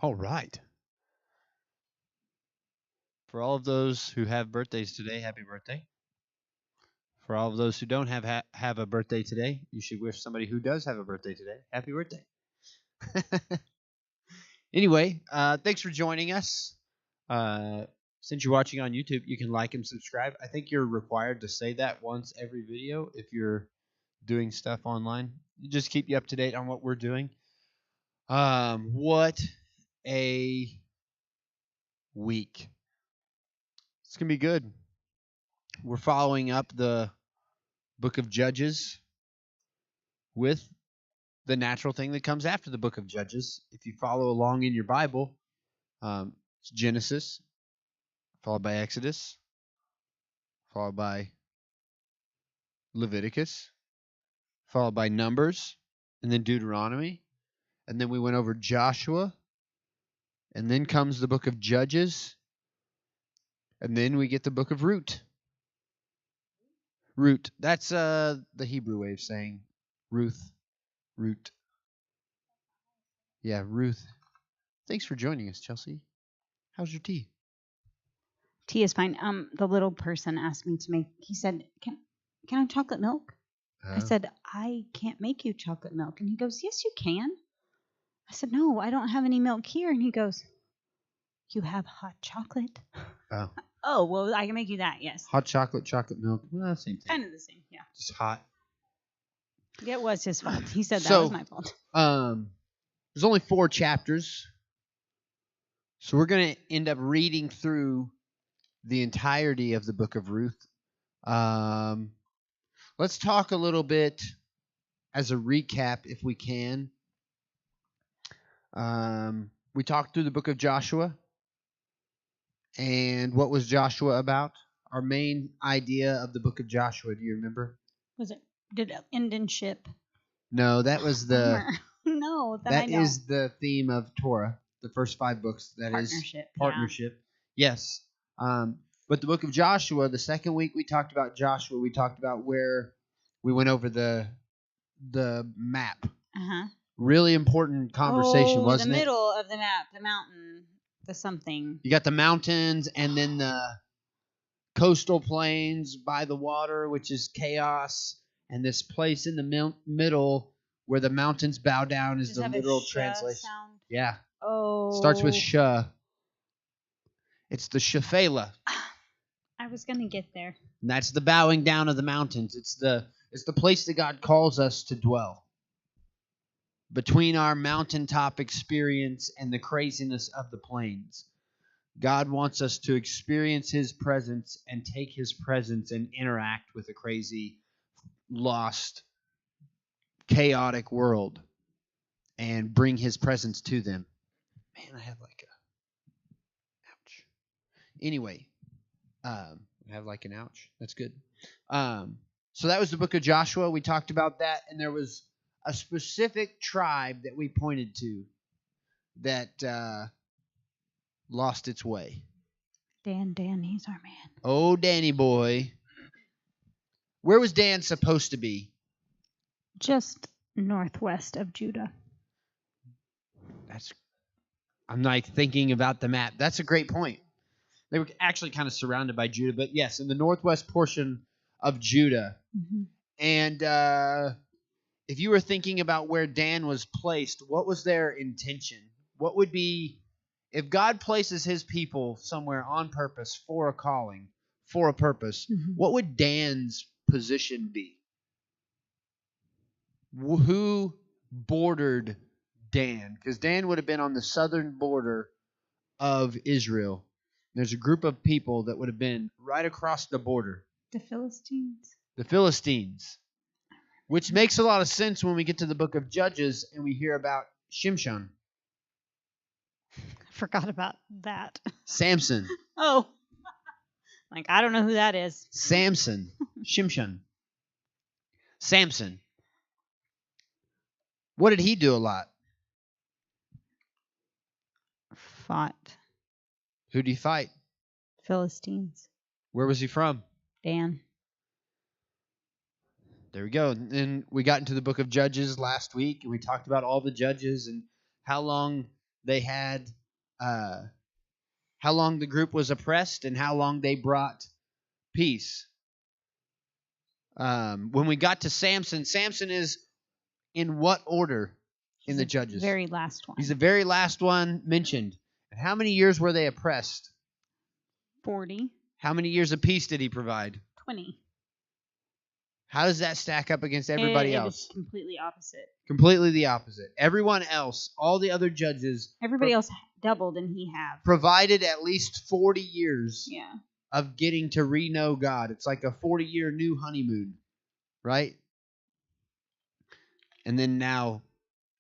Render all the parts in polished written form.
All right. For all of those who have birthdays today, happy birthday. For all of those who don't have a birthday today, you should wish somebody who does have a birthday today happy birthday. Anyway, thanks for joining us. Since you're watching on YouTube, you can like and subscribe. I think you're required to say that once every video if you're doing stuff online. Just keep you up to date on what we're doing. What a week. It's going to be good. We're following up the book of Judges with the natural thing that comes after the book of Judges. If you follow along in your Bible, it's Genesis, followed by Exodus, followed by Leviticus, followed by Numbers, and then Deuteronomy. And then we went over Joshua, and then comes the book of Judges, and then we get the book of Ruth. Ruth. That's the Hebrew way of saying Ruth. Ruth. Yeah, Ruth. Thanks for joining us, Chelsea. How's your tea? Tea is fine. The little person asked me to make. He said, "Can I have chocolate milk?" I said, "I can't make you chocolate milk." And he goes, "Yes, you can." I said, "No, I don't have any milk here." And he goes, "You have hot chocolate." Oh. Oh, well, I can make you that. Yes. Hot chocolate, chocolate milk. Well, same thing. Kind of the same. Yeah. Just hot. Yeah, it was his fault. He said that was my fault. There's only 4 chapters. So we're going to end up reading through the entirety of the book of Ruth. Let's talk a little bit as a recap, if we can. We talked through the book of Joshua. And what was Joshua about? Our main idea of the book of Joshua, do you remember? Did it end in ship? No, that was the... No, that is the theme of Torah, the first 5 books. That partnership, is partnership. Yeah. Yes. But the book of Joshua, the second week we talked about Joshua, we talked about where we went over the map. Uh-huh. Really important conversation, wasn't it? The middle of the map, the mountain, the something. You got the mountains and then the coastal plains by the water, which is chaos, and this place in the middle where the mountains bow down is the literal translation. Sound? Yeah. Oh. Starts with Shah. It's the Shephelah. I was going to get there. And that's the bowing down of the mountains. It's the place that God calls us to dwell. Between our mountaintop experience and the craziness of the plains, God wants us to experience His presence and take His presence and interact with a crazy, lost, chaotic world and bring His presence to them. Man, I have like a... Ouch. Anyway, I have like an ouch. That's good. So that was the book of Joshua. We talked about that, and there was a specific tribe that we pointed to that lost its way. Dan, he's our man. Oh, Danny boy. Where was Dan supposed to be? Just northwest of Judah. I'm like thinking about the map. That's a great point. They were actually kind of surrounded by Judah, but yes, in the northwest portion of Judah. Mm-hmm. And if you were thinking about where Dan was placed, what was their intention? What would be, if God places His people somewhere on purpose for a calling, for a purpose, mm-hmm. What would Dan's position be? Who bordered Dan? Because Dan would have been on the southern border of Israel. There's a group of people that would have been right across the border. The Philistines. The Philistines. Which makes a lot of sense when we get to the book of Judges and we hear about Shimshon. I forgot about that. Samson. Oh. Like, I don't know who that is. Samson. Shimshon. Samson. What did he do a lot? Fought. Who did he fight? Philistines. Where was he from? Dan. There we go. And we got into the book of Judges last week, and we talked about all the judges and how long they had how long the group was oppressed and how long they brought peace. When we got to Samson, Samson is in what order in the Judges? Very last one. He's the very last one mentioned. And how many years were they oppressed? 40. How many years of peace did he provide? 20. How does that stack up against everybody else? It was completely opposite. Completely the opposite. Everyone else, all the other judges, everybody else doubled and he halved. Provided at least 40 years Yeah. of getting to re-know God. It's like a 40-year new honeymoon, right? And then now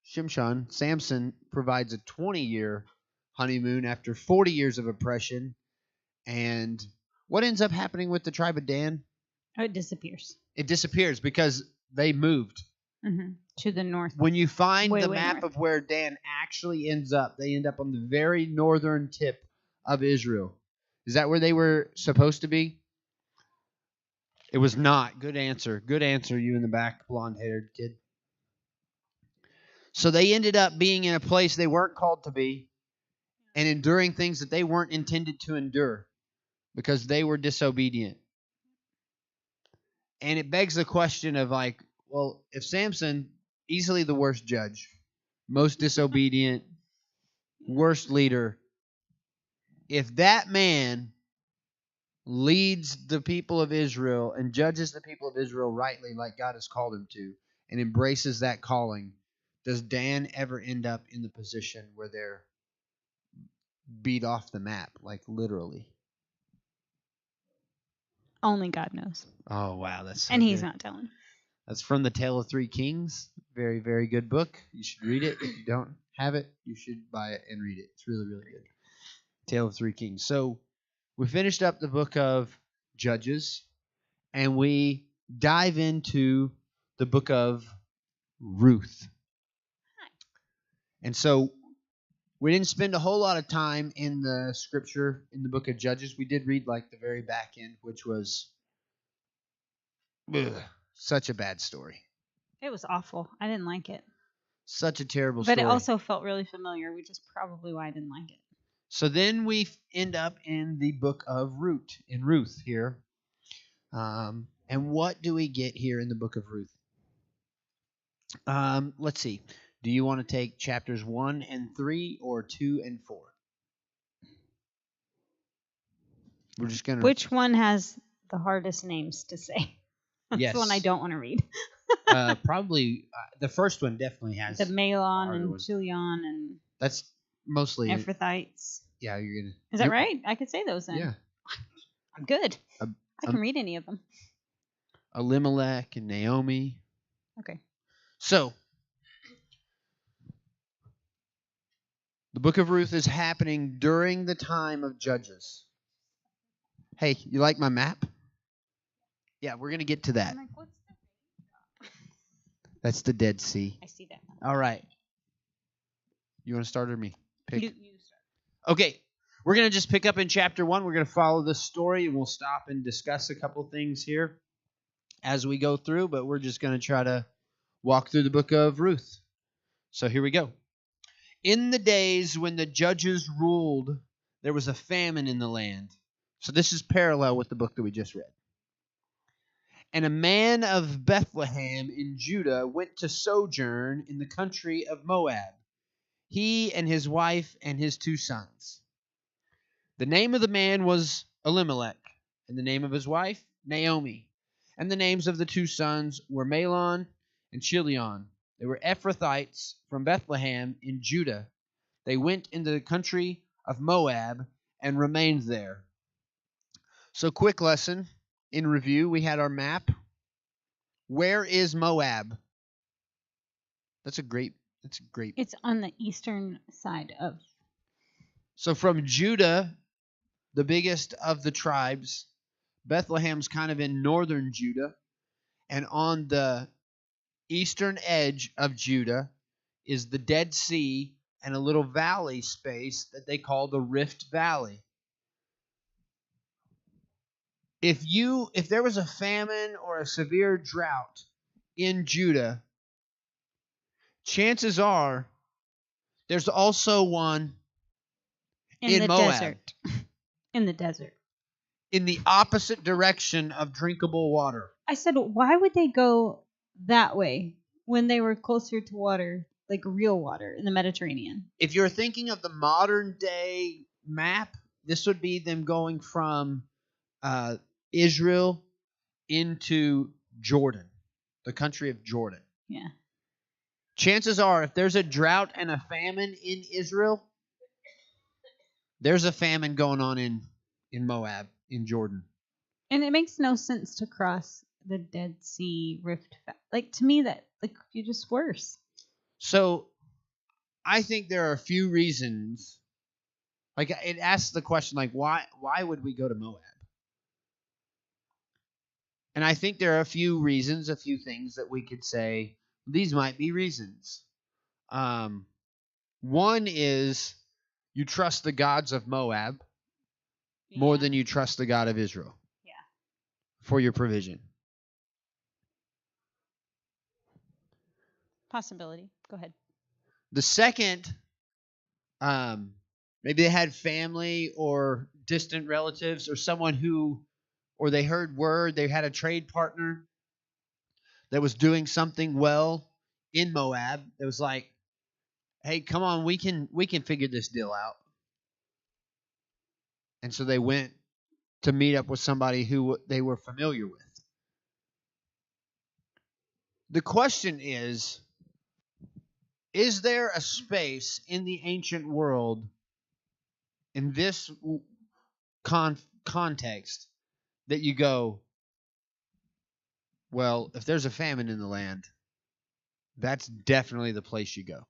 Samson provides a 20-year honeymoon after 40 years of oppression. And what ends up happening with the tribe of Dan? Oh, it disappears. It disappears because they moved. Mm-hmm. To the north. When you find way the map north. of where Dan actually ends up, they end up on the very northern tip of Israel. Is that where they were supposed to be? It was not. Good answer. Good answer, you in the back, blonde-haired kid. So they ended up being in a place they weren't called to be and enduring things that they weren't intended to endure because they were disobedient. And it begs the question of like, well, if Samson, easily the worst judge, most disobedient, worst leader, if that man leads the people of Israel and judges the people of Israel rightly like God has called him to and embraces that calling, does Dan ever end up in the position where they're beat off the map, like literally? Only God knows. Oh, wow. That's so and he's good. not telling. That's from the Tale of Three Kings. Very, very good book. You should read it. If you don't have it, you should buy it and read it. It's really, really good. Tale of Three Kings. So we finished up the book of Judges, and we dive into the book of Ruth. And so we didn't spend a whole lot of time in the scripture in the book of Judges. We did read like the very back end, which was such a bad story. It was awful. I didn't like it. Such a terrible story. But it also felt really familiar, which is probably why I didn't like it. So then we end up in the book of Ruth here. And what do we get here in the book of Ruth? Let's see. Do you want to take chapters 1 and 3 or 2 and 4? We're just going to... Which one has the hardest names to say? That's yes. the one I don't want to read. Probably the first one definitely has the Malon and Chilion and... That's mostly... Ephrathites. Yeah, you're going to... Is that right? I could say those then. Yeah. I'm good. I can read any of them. Alimelech and Naomi. Okay. So, the book of Ruth is happening during the time of Judges. Hey, you like my map? Yeah, we're going to get to that. I'm like, what's the... That's the Dead Sea. I see that. All right. You want to start or me? Pick. You start. Okay. We're going to just pick up in chapter 1. We're going to follow this story, and we'll stop and discuss a couple things here as we go through, but we're just going to try to walk through the book of Ruth. So here we go. In the days when the judges ruled, there was a famine in the land. So this is parallel with the book that we just read. And a man of Bethlehem in Judah went to sojourn in the country of Moab, he and his wife and his 2 sons. The name of the man was Alimelech, and the name of his wife, Naomi. And the names of the 2 sons were Malon and Chilion. They were Ephrathites from Bethlehem in Judah. They went into the country of Moab and remained there. So, quick lesson in review. We had our map. Where is Moab? That's great. It's on the eastern side of... So from Judah, the biggest of the tribes, Bethlehem's kind of in northern Judah, and on the eastern edge of Judah is the Dead Sea and a little valley space that they call the Rift Valley. If there was a famine or a severe drought in Judah, chances are There's also one in the Moab. desert. In the desert. In the opposite direction of drinkable water. I said, why would they go that way when they were closer to water, like real water in the Mediterranean? If you're thinking of the modern day map, this would be them going from Israel into Jordan, the country of Jordan. Yeah. Chances are, if there's a drought and a famine in Israel, there's a famine going on in Moab, in Jordan. And it makes no sense to cross the Dead Sea Rift. Like, to me, that, like, you're just worse. So, I think there are a few reasons. Like, it asks the question, like, why would we go to Moab? And I think there are a few reasons, a few things that we could say, these might be reasons. One is you trust the gods of Moab more than you trust the God of Israel. Yeah. For your provision. Possibility. Go ahead. The second, maybe they had family or distant relatives or someone who, or they heard word, they had a trade partner that was doing something well in Moab. It was like, hey, come on, we can figure this deal out. And so they went to meet up with somebody who they were familiar with. The question is there a space in the ancient world, in this context, that you go, well, if there's a famine in the land, that's definitely the place you go?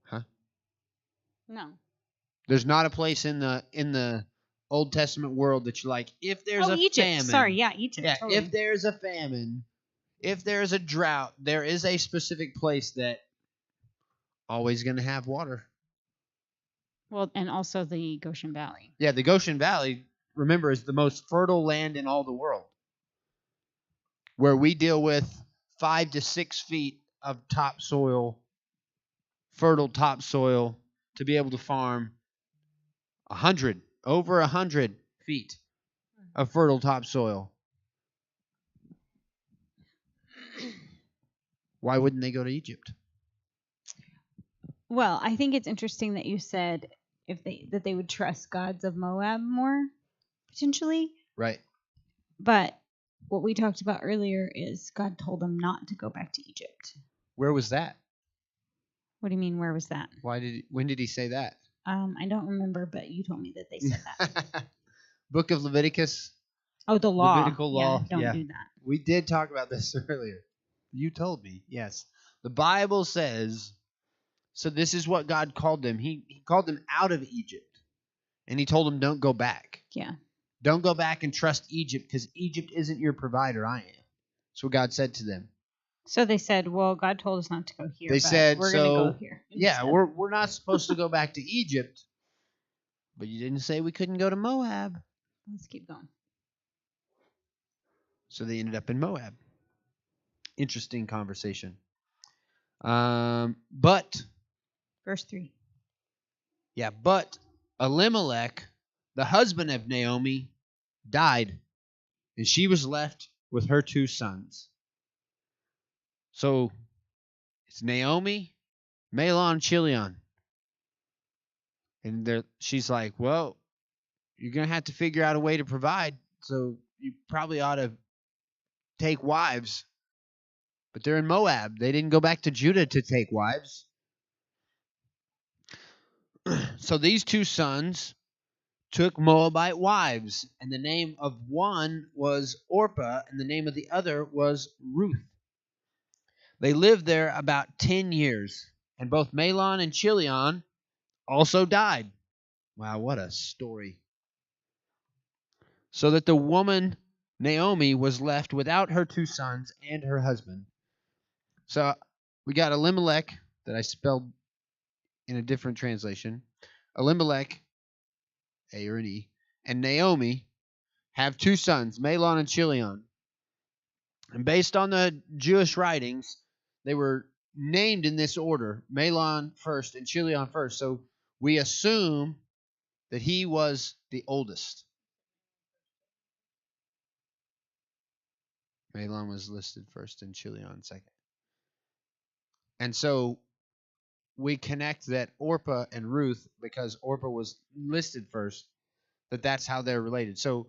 Huh? No. There's not a place in the Old Testament world that you're like, if there's a Egypt. famine. Sorry, yeah, Egypt. Yeah, totally. if there's a famine, if there's a drought, there is a specific place that always going to have water. Well, and also the Goshen Valley. Yeah, the Goshen Valley, remember, is the most fertile land in all the world, where we deal with 5 to 6 feet of topsoil, fertile topsoil, to be able to farm over 100 feet of fertile topsoil. Why wouldn't they go to Egypt? Well, I think it's interesting that you said that they would trust gods of Moab more, potentially. Right. But what we talked about earlier is God told them not to go back to Egypt. Where was that? What do you mean, where was that? When did he say that? I don't remember, but you told me that they said that. Book of Leviticus. Oh, the law. Levitical law. Yeah, don't do that. We did talk about this earlier. You told me, yes. The Bible says, so this is what God called them. He called them out of Egypt. And he told them, don't go back. Yeah. Don't go back and trust Egypt, because Egypt isn't your provider, I am. That's what God said to them. So they said, well, God told us not to go here. They said, we're going to go here. Yeah, we're not supposed to go back to Egypt. But you didn't say we couldn't go to Moab. Let's keep going. So they ended up in Moab. Interesting conversation. But verse 3. Yeah, but Alimelech, the husband of Naomi, died, and she was left with her 2 sons. So it's Naomi, Mahlon, Chilion. And she's like, well, you're going to have to figure out a way to provide, so you probably ought to take wives. But they're in Moab. They didn't go back to Judah to take wives. So these 2 sons took Moabite wives, and the name of one was Orpah, and the name of the other was Ruth. They lived there about 10 years, and both Mahlon and Chilion also died. Wow, what a story. So that the woman Naomi was left without her 2 sons and her husband. So we got Alimelech, that I spelled in a different translation. Alimelech, A or an E, and Naomi have 2 sons, Mahlon and Chilion. And based on the Jewish writings, they were named in this order, Mahlon first and Chilion first. So we assume that he was the oldest. Mahlon was listed first and Chilion second. And so we connect that Orpah and Ruth, because Orpah was listed first, that's how they're related. So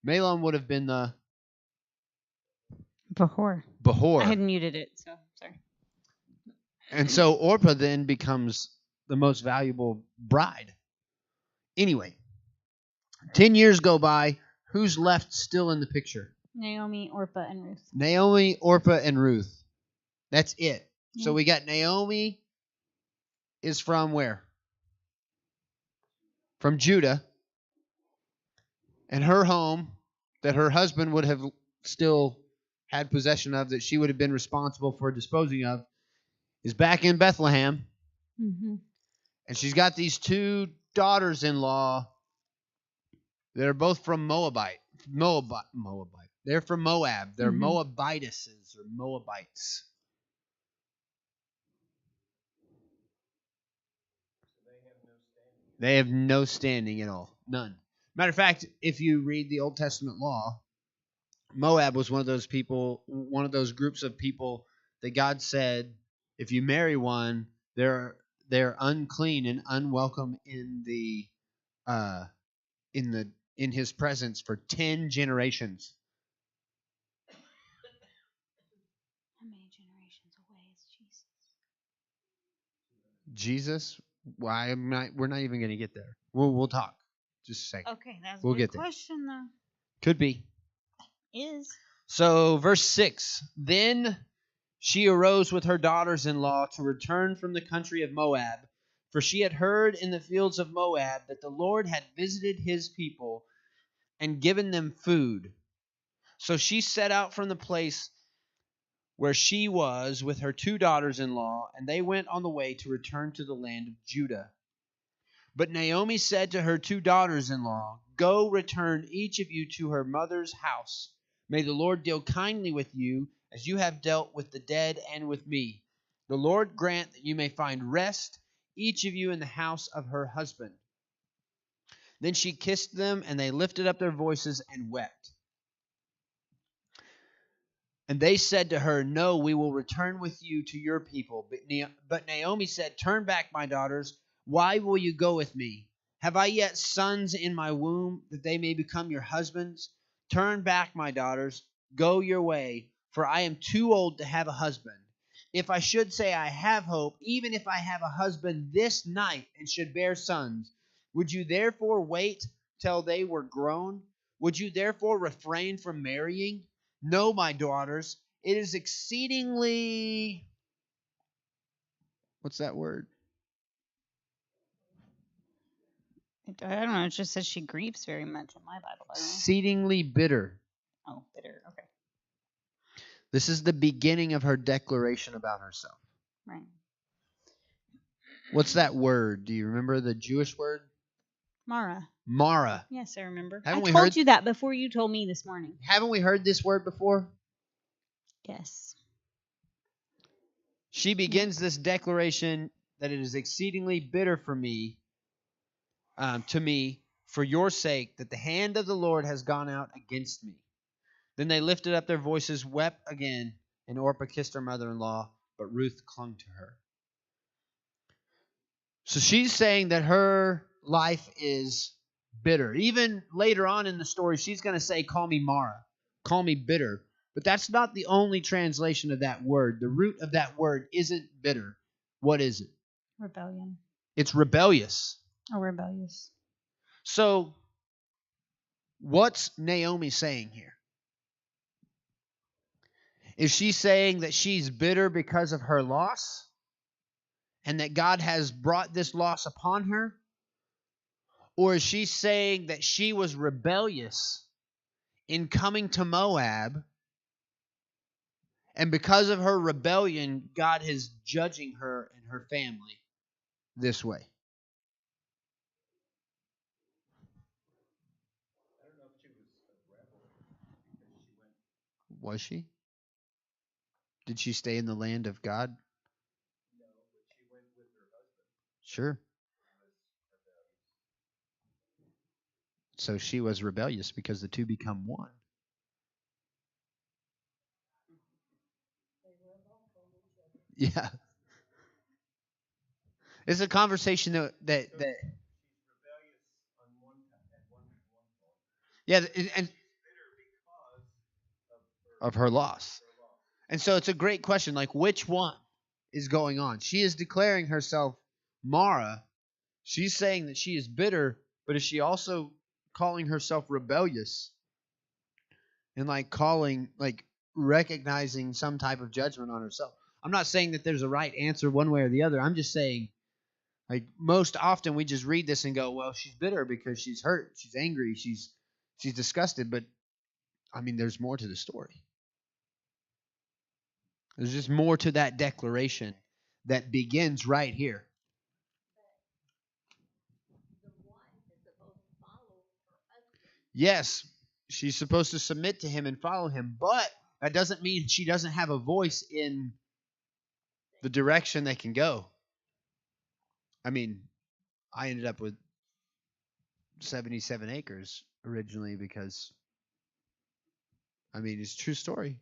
Mahlon would have been the Behor. I had muted it, so sorry. And so Orpah then becomes the most valuable bride. Anyway, 10 years go by. Who's left still in the picture? Naomi, Orpah, and Ruth. Naomi, Orpah, and Ruth. That's it. Yeah. So we got Naomi is from where? From Judah. And her home that her husband would have still had possession of, that she would have been responsible for disposing of, is back in Bethlehem. Mm-hmm. And she's got these two daughters-in-law that are both from Moabite. They're from Moab. They're Moabitesses or Moabites. They have no standing at all. None. Matter of fact, if you read the Old Testament law, Moab was one of those people, one of those groups of people that God said, if you marry one, they're unclean and unwelcome in His presence for 10 generations. How many generations away is Jesus? Jesus? Well, we're not even going to get there. We'll talk. Just a second. Okay, that's we'll a get good question, though. Could be. Is. So, verse 6. Then she arose with her daughters-in-law to return from the country of Moab, for she had heard in the fields of Moab that the Lord had visited his people and given them food. So she set out from the place where she was with her two daughters-in-law, and they went on the way to return to the land of Judah. But Naomi said to her two daughters-in-law, Go, return each of you to her mother's house. May the Lord deal kindly with you, as you have dealt with the dead and with me. The Lord grant that you may find rest, each of you in the house of her husband. Then she kissed them, and they lifted up their voices and wept. And they said to her, No, we will return with you to your people. But Naomi said, Turn back, my daughters. Why will you go with me? Have I yet sons in my womb, that they may become your husbands? Turn back, my daughters. Go your way, for I am too old to have a husband. If I should say I have hope, even if I have a husband this night and should bear sons, would you therefore wait till they were grown? Would you therefore refrain from marrying? No, my daughters, it is exceedingly... What's that word? I don't know. It just says she grieves very much in my Bible. Exceedingly bitter. Oh, bitter. Okay. This is the beginning of her declaration about herself. Right. What's that word? Do you remember the Jewish word? Mara. Mara. Yes, I remember. Haven't I we told heard you that before you told me this morning. Haven't we heard this word before? Yes. She begins this declaration that it is exceedingly bitter for me, to me, for your sake, that the hand of the Lord has gone out against me. Then they lifted up their voices, wept again, and Orpah kissed her mother-in-law, but Ruth clung to her. So she's saying that her life is bitter. Even later on in the story, she's going to say, call me Mara, call me bitter. But that's not the only translation of that word. The root of that word isn't bitter. What is it? Rebellion. It's rebellious. Oh, rebellious. So, what's Naomi saying here? Is she saying that she's bitter because of her loss? And that God has brought this loss upon her? Or is she saying that she was rebellious in coming to Moab, and because of her rebellion, God is judging her and her family this way? I don't know if she was a rebel because she went. Was she? Did she stay in the land of God? Sure. So she was rebellious because the two become one. Yeah. It's a conversation that yeah, and of her loss. And so it's a great question, like which one is going on? She is declaring herself Mara. She's saying that she is bitter, but is she also calling herself rebellious and like recognizing some type of judgment on herself? I'm not saying that there's a right answer one way or the other. I'm just saying, like, most often we just read this and go, well, she's bitter because she's hurt, she's angry, she's disgusted. But I mean, there's more to the story. There's just more to that declaration that begins right here. Yes, she's supposed to submit to him and follow him, but that doesn't mean she doesn't have a voice in the direction they can go. I mean, I ended up with 77 acres originally because, I mean, it's a true story.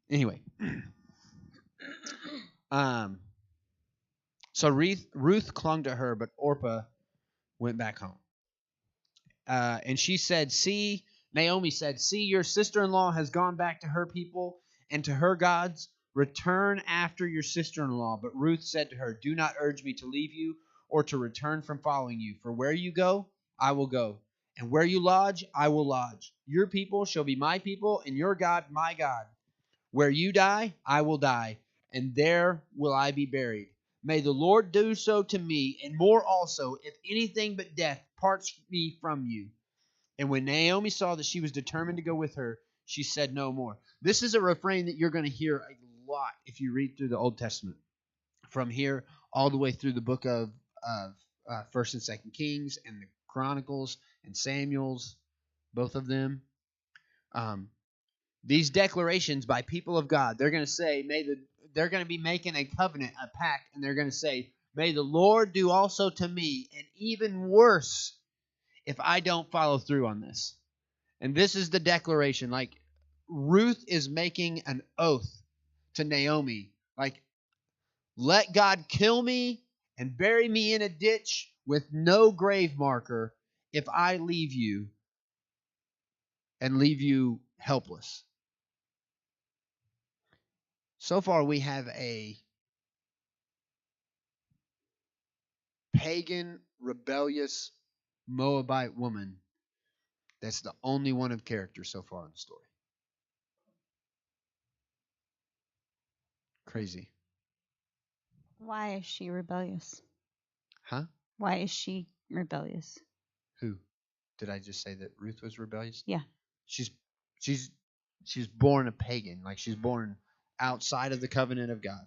Anyway, so Ruth clung to her, but Orpah went back home. And she said, Naomi said, see, your sister-in-law has gone back to her people and to her gods. Return after your sister-in-law. But Ruth said to her, do not urge me to leave you or to return from following you. For where you go, I will go. And where you lodge, I will lodge. Your people shall be my people, and your God my God. Where you die, I will die, and there will I be buried. May the Lord do so to me, and more also, if anything but death parts me from you. And when Naomi saw that she was determined to go with her, she said no more. This is a refrain that you're going to hear a lot if you read through the Old Testament. From here all the way through the book of First and Second Kings and the Chronicles and Samuel's, both of them. These declarations by people of God, they're going to say, they're going to be making a covenant, a pact, and they're going to say, may the Lord do also to me, and even worse, if I don't follow through on this. And this is the declaration. Like, Ruth is making an oath to Naomi. Like, let God kill me and bury me in a ditch with no grave marker if I leave you and leave you helpless. So far, we have a pagan, rebellious Moabite woman that's the only one of character so far in the story. Crazy. Why is she rebellious? Huh? Why is she rebellious? Who? Did I just say that Ruth was rebellious? Yeah. She's born a pagan. Like, she's born outside of the covenant of God.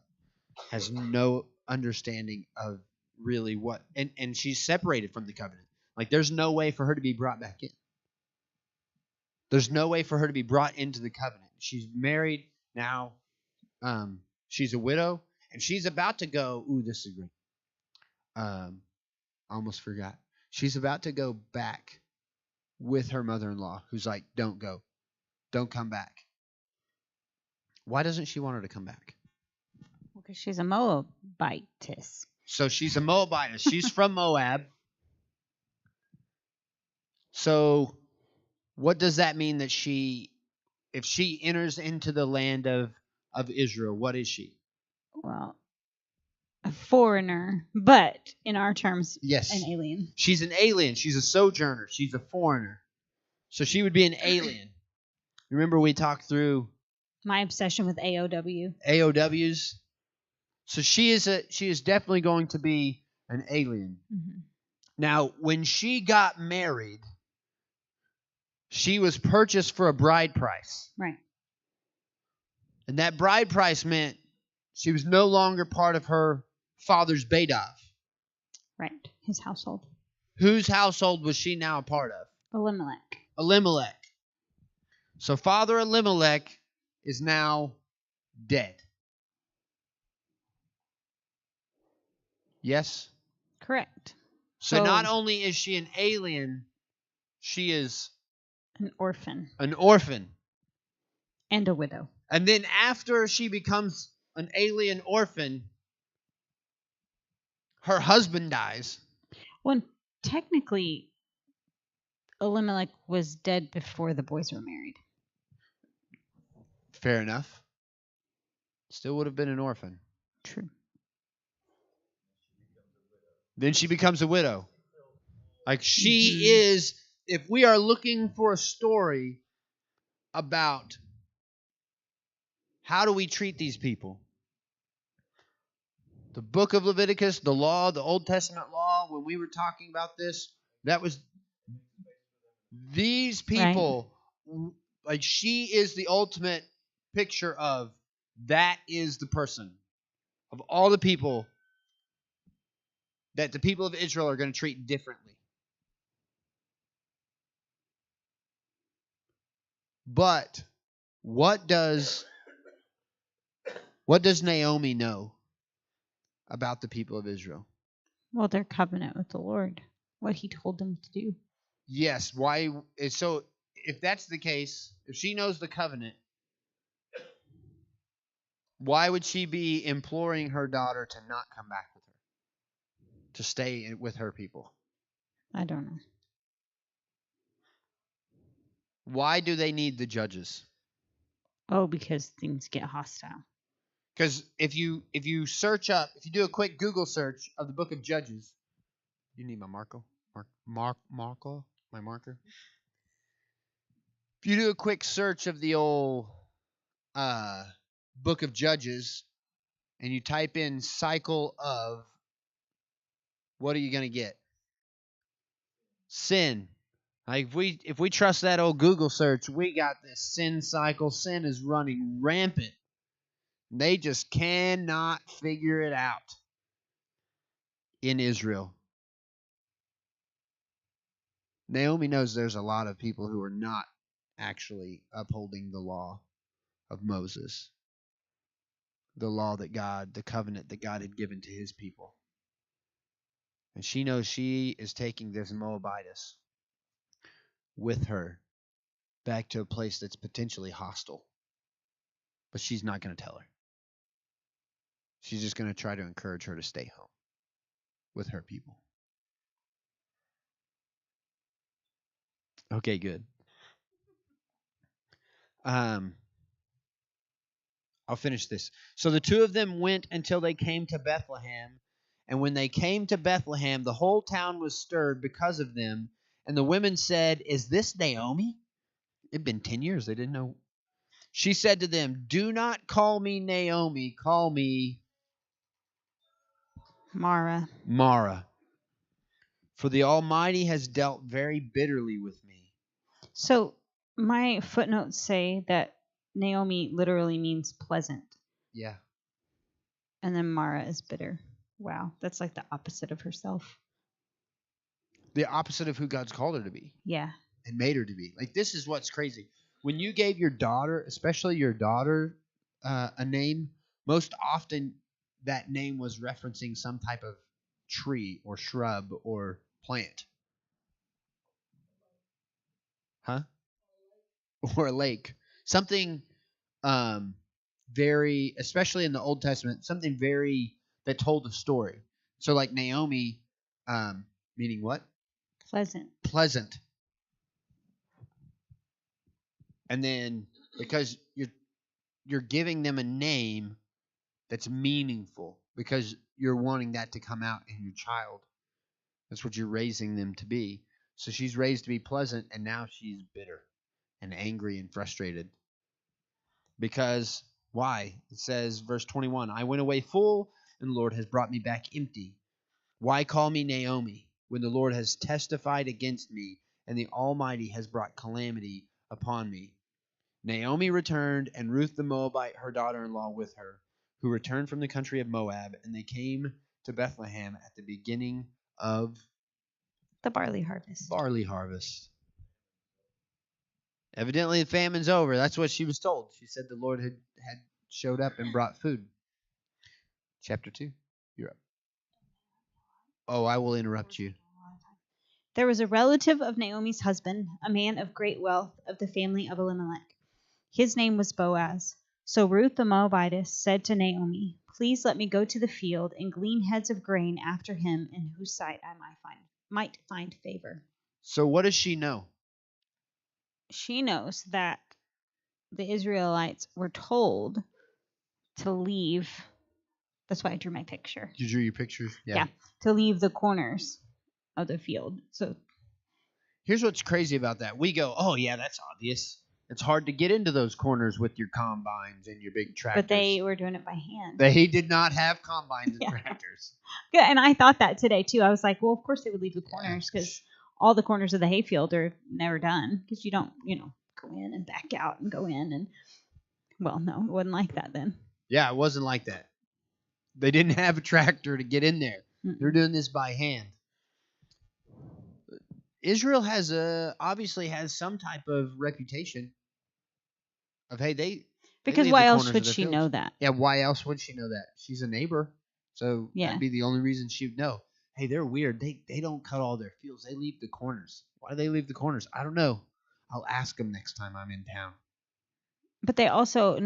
Has no understanding of really what, and she's separated from the covenant. Like, there's no way for her to be brought back in. There's no way for her to be brought into the covenant. She's married now. She's a widow, and she's about to go. Ooh, this is great. I almost forgot. She's about to go back with her mother-in-law, who's like, don't go. Don't come back. Why doesn't she want her to come back? Because she's a Moabitess. So she's a Moabitess. She's from Moab. So what does that mean that if she enters into the land of Israel, what is she? Well, a foreigner, but in our terms, yes, an alien. She's an alien. She's a sojourner. She's a foreigner. So she would be an alien. Remember we talked through my obsession with AOWs. So she is definitely going to be an alien. Mm-hmm. Now, when she got married, she was purchased for a bride price. Right. And that bride price meant she was no longer part of her father's Beidav. Right. His household. Whose household was she now a part of? Alimelech. So Father Alimelech is now dead. Yes? Correct. So not only is she an alien, she is an orphan. An orphan. And a widow. And then after she becomes an alien orphan, her husband dies. Well, technically, Alimelech was dead before the boys were married. Fair enough. Still would have been an orphan. True. Then she becomes a widow. Like she is, if we are looking for a story about how do we treat these people, the book of Leviticus, the law, the Old Testament law, when we were talking about this, that was these people, right. Like she is the ultimate picture of that is the person of all the people that the people of Israel are going to treat differently. But what does Naomi know about the people of Israel? Well, their covenant with the Lord, what he told them to do. Yes. Why? So if that's the case, if she knows the covenant, why would she be imploring her daughter to not come back with her? To stay with her people? I don't know. Why do they need the judges? Oh, because things get hostile. Because if you search up, if you do a quick Google search of the book of Judges, you need my marker? My marker? If you do a quick search of the old book of Judges and you type in cycle of, what are you going to get? Sin. Like if we trust that old Google search, we got this sin cycle. Sin is running rampant. They just cannot figure it out in Israel. Naomi knows there's a lot of people who are not actually upholding the law of Moses. The law that God, the covenant that God had given to his people. And she knows she is taking this Moabitess with her back to a place that's potentially hostile. But she's not going to tell her. She's just going to try to encourage her to stay home with her people. Okay, good. I'll finish this. So the two of them went until they came to Bethlehem. And when they came to Bethlehem, the whole town was stirred because of them. And the women said, "Is this Naomi?" It'd been 10 years. They didn't know. She said to them, "Do not call me Naomi. Call me Mara. For the Almighty has dealt very bitterly with me." So my footnotes say that Naomi literally means pleasant. Yeah. And then Mara is bitter. Wow. That's like the opposite of herself. The opposite of who God's called her to be. Yeah. And made her to be. Like, this is what's crazy. When you gave your daughter, especially your daughter, a name, most often that name was referencing some type of tree or shrub or plant. Huh? Or a lake. Something very, especially in the Old Testament, something very that told a story. So like Naomi, meaning what? Pleasant. And then because you're giving them a name that's meaningful because you're wanting that to come out in your child. That's what you're raising them to be. So she's raised to be pleasant, and now she's bitter and angry and frustrated. Because why? It says, verse 21, "I went away full, and the Lord has brought me back empty. Why call me Naomi, when the Lord has testified against me, and the Almighty has brought calamity upon me?" Naomi returned, and Ruth the Moabite, her daughter-in-law, with her, who returned from the country of Moab, and they came to Bethlehem at the beginning of the barley harvest. Evidently, the famine's over. That's what she was told. She said the Lord had showed up and brought food. Chapter 2. You're up. Oh, I will interrupt you. There was a relative of Naomi's husband, a man of great wealth of the family of Alimelech. His name was Boaz. So Ruth the Moabitess said to Naomi, "Please let me go to the field and glean heads of grain after him in whose sight I might find favor." So what does she know? She knows that the Israelites were told to leave. That's why I drew my picture. You drew your pictures? Yeah, to leave the corners of the field. So here's what's crazy about that. We go, oh, yeah, that's obvious. It's hard to get into those corners with your combines and your big tractors. But they were doing it by hand. They did not have combines and tractors. Yeah, and I thought that today, too. I was like, well, of course they would leave the corners because all the corners of the hayfield are never done because you don't, go in and back out and go in. And, well, no, it wasn't like that then. Yeah, it wasn't like that. They didn't have a tractor to get in there. Mm-mm. They're doing this by hand. Israel obviously has some type of reputation of, hey, because why else would she know that? Yeah, why else would she know that? She's a neighbor, so that'd be the only reason she would know. Hey, they're weird. They don't cut all their fields. They leave the corners. Why do they leave the corners? I don't know. I'll ask them next time I'm in town. But they also they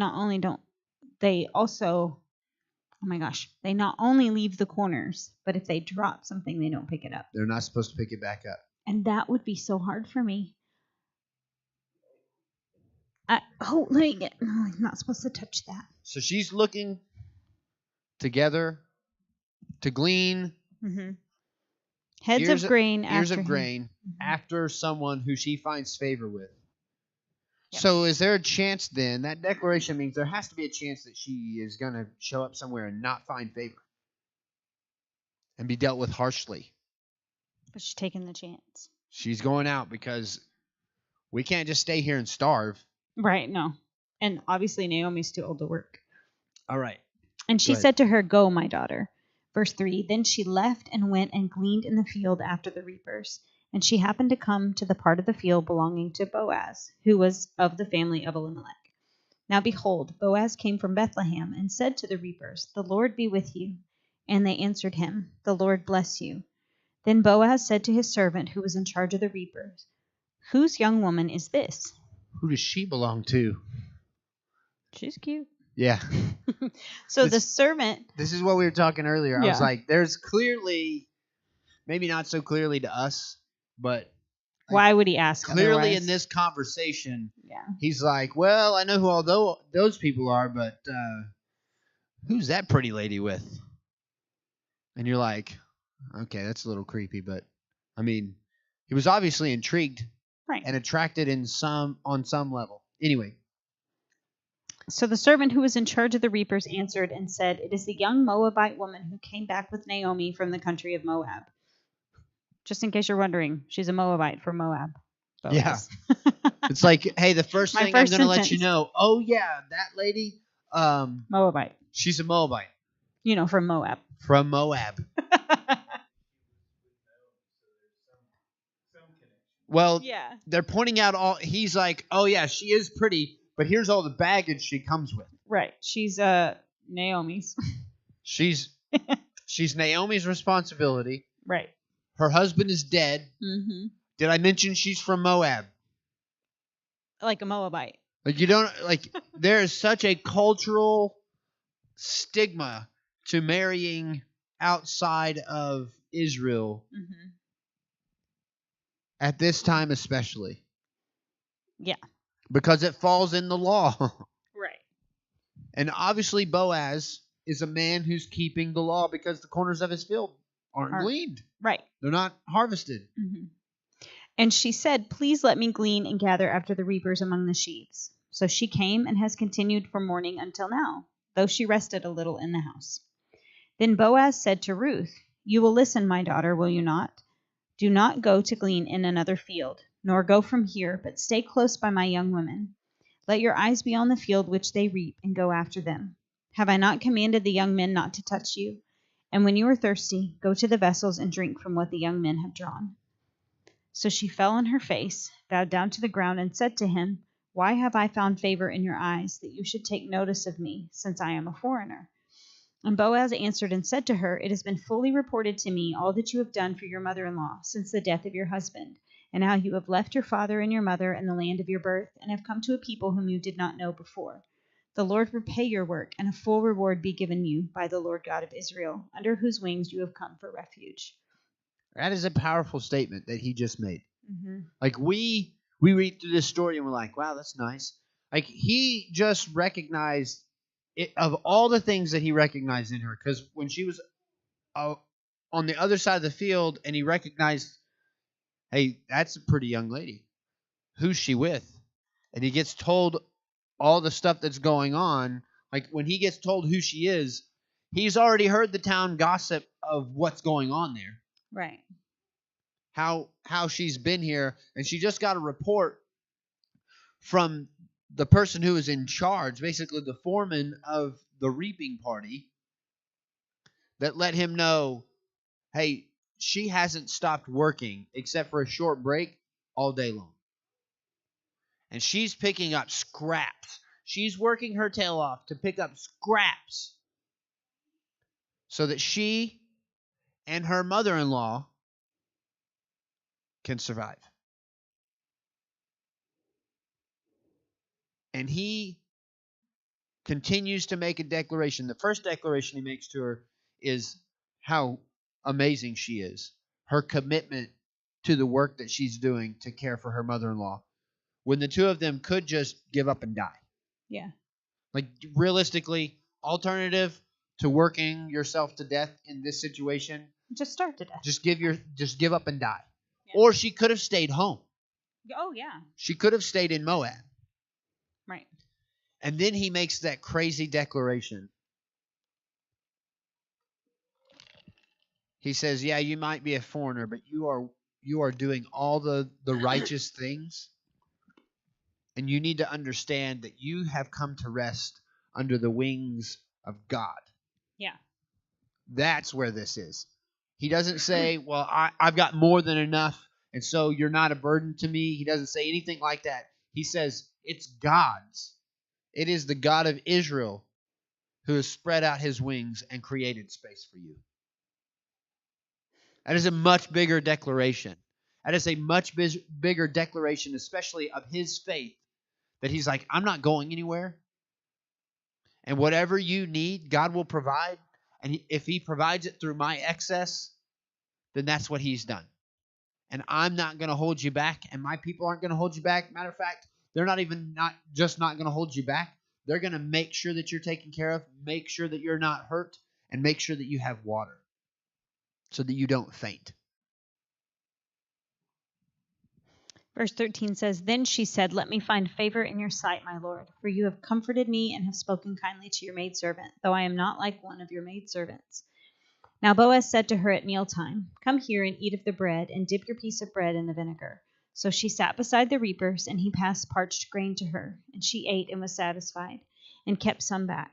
not only leave the corners, but if they drop something, they don't pick it up. They're not supposed to pick it back up. And that would be so hard for me. I'm not supposed to touch that. So she's looking together to glean heads of grain after someone who she finds favor with. Yep. So is there a chance then? That declaration means there has to be a chance that she is going to show up somewhere and not find favor and be dealt with harshly. But she's taking the chance. She's going out because we can't just stay here and starve. Right, no. And obviously Naomi's too old to work. All right. And she said to her, "Go, my daughter." Verse 3, then she left and went and gleaned in the field after the reapers. And she happened to come to the part of the field belonging to Boaz, who was of the family of Alimelech. Now behold, Boaz came from Bethlehem and said to the reapers, "The Lord be with you." And they answered him, "The Lord bless you." Then Boaz said to his servant who was in charge of the reapers, "Whose young woman is this?" Who does she belong to? She's cute. Yeah. So the servant... This is what we were talking earlier. I was like, there's clearly, maybe not so clearly to us, but... Why would he ask clearly otherwise? In this conversation, he's like, well, I know who all those people are, but who's that pretty lady with? And you're like, okay, that's a little creepy, but I mean, he was obviously intrigued and attracted on some level. Anyway. So the servant who was in charge of the reapers answered and said, "It is the young Moabite woman who came back with Naomi from the country of Moab." Just in case you're wondering, she's a Moabite from Moab. Boaz. Yeah. It's like, hey, the first thing I'm going to let you know, oh yeah, that lady, Moabite. She's a Moabite. From Moab. From Moab. Well, they're pointing out he's like, oh yeah, she is pretty, but here's all the baggage she comes with. Right. She's Naomi's. She's Naomi's responsibility. Right. Her husband is dead. Mm-hmm. Did I mention she's from Moab? Like a Moabite. There is such a cultural stigma to marrying outside of Israel. Mm-hmm. At this time especially. Yeah. Because it falls in the law. Right. And obviously Boaz is a man who's keeping the law because the corners of his field aren't gleaned. Right. They're not harvested. Mm-hmm. And she said, "Please let me glean and gather after the reapers among the sheaves." So she came and has continued from morning until now, though she rested a little in the house. Then Boaz said to Ruth, "You will listen, my daughter, will you not? Do not go to glean in another field, nor go from here, but stay close by my young women. Let your eyes be on the field which they reap, and go after them. Have I not commanded the young men not to touch you? And when you are thirsty, go to the vessels and drink from what the young men have drawn." So she fell on her face, bowed down to the ground, and said to him, "Why have I found favor in your eyes, that you should take notice of me, since I am a foreigner?" And Boaz answered and said to her, "It has been fully reported to me all that you have done for your mother-in-law since the death of your husband, and how you have left your father and your mother and the land of your birth, and have come to a people whom you did not know before. The Lord repay your work, and a full reward be given you by the Lord God of Israel, under whose wings you have come for refuge." That is a powerful statement that he just made. Mm-hmm. Like we read through this story and we're like, wow, that's nice. Like he just recognized it, of all the things that he recognized in her, because when she was on the other side of the field and he recognized, hey, that's a pretty young lady. Who's she with? And he gets told all the stuff that's going on. Like when he gets told who she is, he's already heard the town gossip of what's going on there. Right. How she's been here, and she just got a report from the person who is in charge, basically the foreman of the reaping party, that let him know, hey, she hasn't stopped working except for a short break all day long. And she's picking up scraps. She's working her tail off to pick up scraps so that she and her mother-in-law can survive. And he continues to make a declaration. The first declaration he makes to her is how amazing she is. Her commitment to the work that she's doing to care for her mother-in-law, when the two of them could just give up and die. Yeah. Like realistically, alternative to working yourself to death in this situation, Just starve to death. just give up and die. Yeah. Or she could have stayed home. Oh, yeah. She could have stayed in Moab. Right. And then he makes that crazy declaration. He says, yeah, you might be a foreigner, but you are doing all the righteous things. And you need to understand that you have come to rest under the wings of God. Yeah. That's where this is. He doesn't say, well, I've got more than enough, and so you're not a burden to me. He doesn't say anything like that. He says, it's God's. It is the God of Israel who has spread out his wings and created space for you. That is a much bigger declaration. That is a much bigger declaration, especially of his faith, that he's like, I'm not going anywhere. And whatever you need, God will provide. And if he provides it through my excess, then that's what he's done. And I'm not going to hold you back, and my people aren't going to hold you back. Matter of fact, they're not going to hold you back. They're going to make sure that you're taken care of, make sure that you're not hurt, and make sure that you have water so that you don't faint. Verse 13 says, "Then she said, 'Let me find favor in your sight, my lord, for you have comforted me and have spoken kindly to your maidservant, though I am not like one of your maidservants.' Now Boaz said to her at mealtime, 'Come here and eat of the bread, and dip your piece of bread in the vinegar.' So she sat beside the reapers, and he passed parched grain to her, and she ate and was satisfied, and kept some back.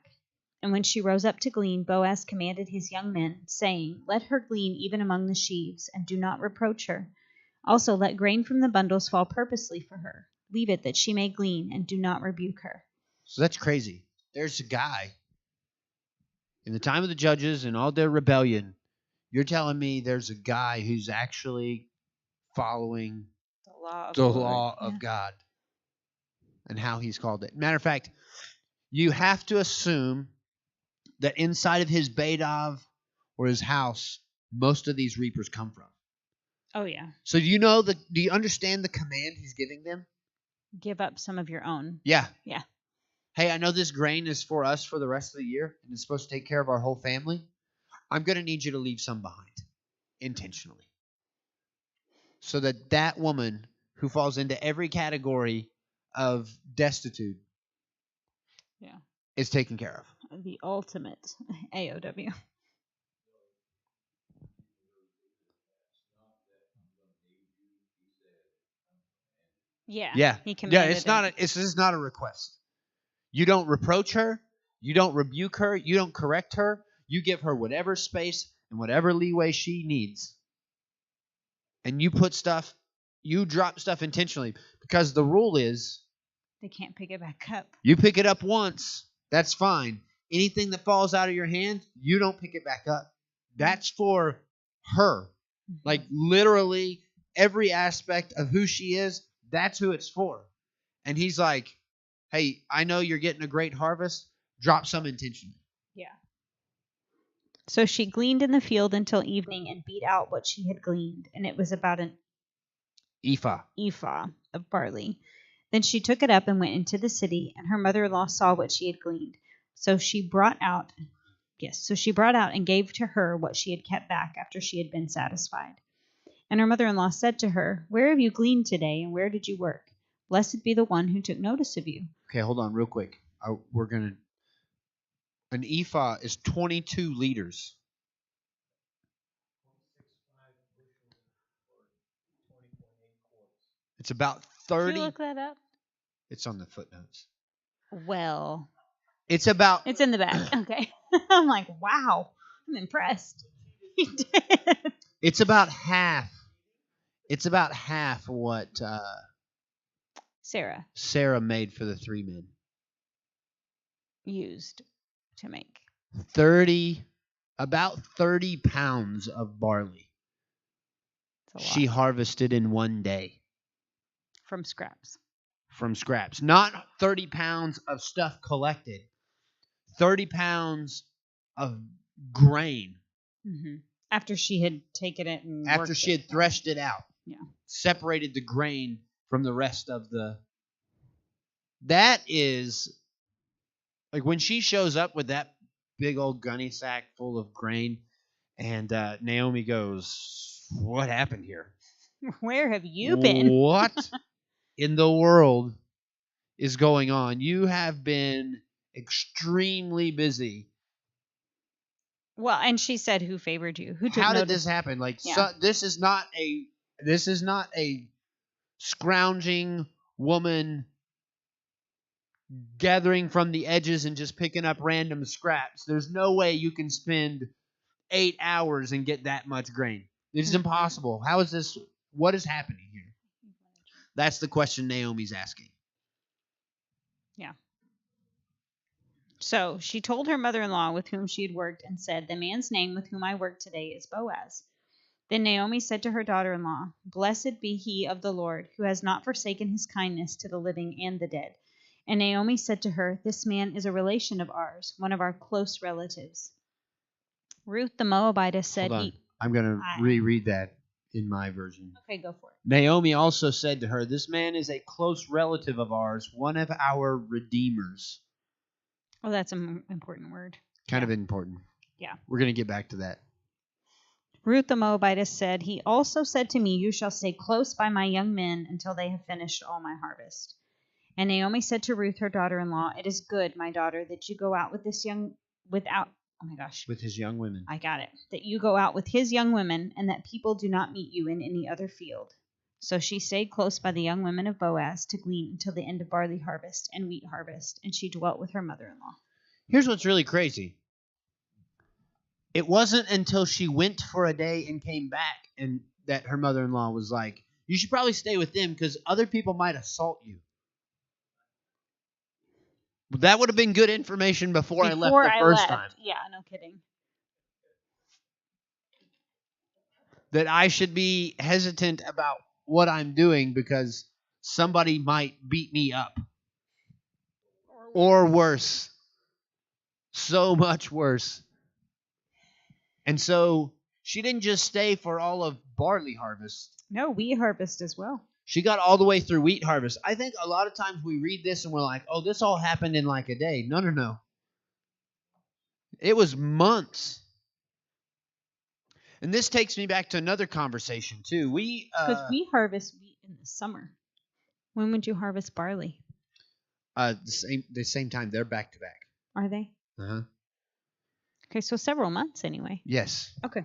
And when she rose up to glean, Boaz commanded his young men, saying, 'Let her glean even among the sheaves, and do not reproach her. Also let grain from the bundles fall purposely for her. Leave it that she may glean, and do not rebuke her.'" So that's crazy. There's a guy in the time of the judges and all their rebellion. You're telling me there's a guy who's actually following the law of God and how he's called it. Matter of fact, you have to assume that inside of his Beidov or his house, most of these reapers come from. Oh, yeah. So do you understand the command he's giving them? Give up some of your own. Yeah. Yeah. Hey, I know this grain is for us for the rest of the year, and it's supposed to take care of our whole family. I'm going to need you to leave some behind, intentionally. So that woman who falls into every category of destitute is taken care of. The ultimate AOW. Yeah. Yeah. He commanded This is not a request. You don't reproach her. You don't rebuke her. You don't correct her. You give her whatever space and whatever leeway she needs. And you drop stuff intentionally, because the rule is they can't pick it back up. you pick it up once, that's fine. anything that falls out of your hand, you don't pick it back up. That's for her. Like literally every aspect of who she is, that's who it's for. And he's like, hey, I know you're getting a great harvest. Drop some intentionally. Yeah. So she gleaned in the field until evening and beat out what she had gleaned, and it was about an ephah of barley. Then she took it up and went into the city, and her mother-in-law saw what she had gleaned. So she brought out and gave to her what she had kept back after she had been satisfied. And her mother-in-law said to her, where have you gleaned today, and where did you work? Blessed be the one who took notice of you. Okay, hold on real quick. An ephah is 22 liters. It's about 30. Did you look that up? It's on the footnotes. Well, it's in the back. Okay. I'm like, wow, I'm impressed. He did. It's about half. It's about half what Sarah made for the 3 men. Used to make. About 30 pounds of barley. She harvested in one day. From scraps. Not 30 pounds of stuff collected. 30 pounds of grain. Mm-hmm. After she had taken it and after she had threshed it out. Yeah. Separated the grain from the rest of the... That is... Like when she shows up with that big old gunny sack full of grain, and Naomi goes, what happened here? Where have you been? What in the world is going on? You have been extremely busy. Well, and she said, who favored you? How did this happen? Like, yeah. This is not a scrounging woman gathering from the edges and just picking up random scraps. There's no way you can spend 8 hours and get that much grain. This is impossible. How is this? What is happening here? That's the question Naomi's asking. Yeah. So she told her mother-in-law with whom she had worked and said, the man's name with whom I work today is Boaz. Then Naomi said to her daughter-in-law, blessed be he of the Lord, who has not forsaken his kindness to the living and the dead. And Naomi said to her, this man is a relation of ours, one of our close relatives. Ruth the Moabitess said, I'm going to reread that in my version. Okay, go for it. Naomi also said to her, this man is a close relative of ours, one of our redeemers. Oh, that's an important word. Kind of important. Yeah. We're going to get back to that. Ruth the Moabitess said, he also said to me, you shall stay close by my young men until they have finished all my harvest. And Naomi said to Ruth, her daughter-in-law, it is good, my daughter, that you go out with his young women. I got it. That you go out with his young women, and that people do not meet you in any other field. So she stayed close by the young women of Boaz to glean until the end of barley harvest and wheat harvest, and she dwelt with her mother-in-law. Here's what's really crazy. It wasn't until she went for a day and came back and that her mother-in-law was like, you should probably stay with them because other people might assault you. That would have been good information before I left the first time. Yeah, no kidding. That I should be hesitant about what I'm doing because somebody might beat me up. Or worse. So much worse. And so she didn't just stay for all of barley harvest. No, wheat harvest as well. She got all the way through wheat harvest. I think a lot of times we read this and we're like, oh, this all happened in like a day. No. It was months. And this takes me back to another conversation, too. Because we harvest wheat in the summer. When would you harvest barley? The same time. They're back to back. Are they? Uh-huh. Okay, so several months anyway. Yes. Okay.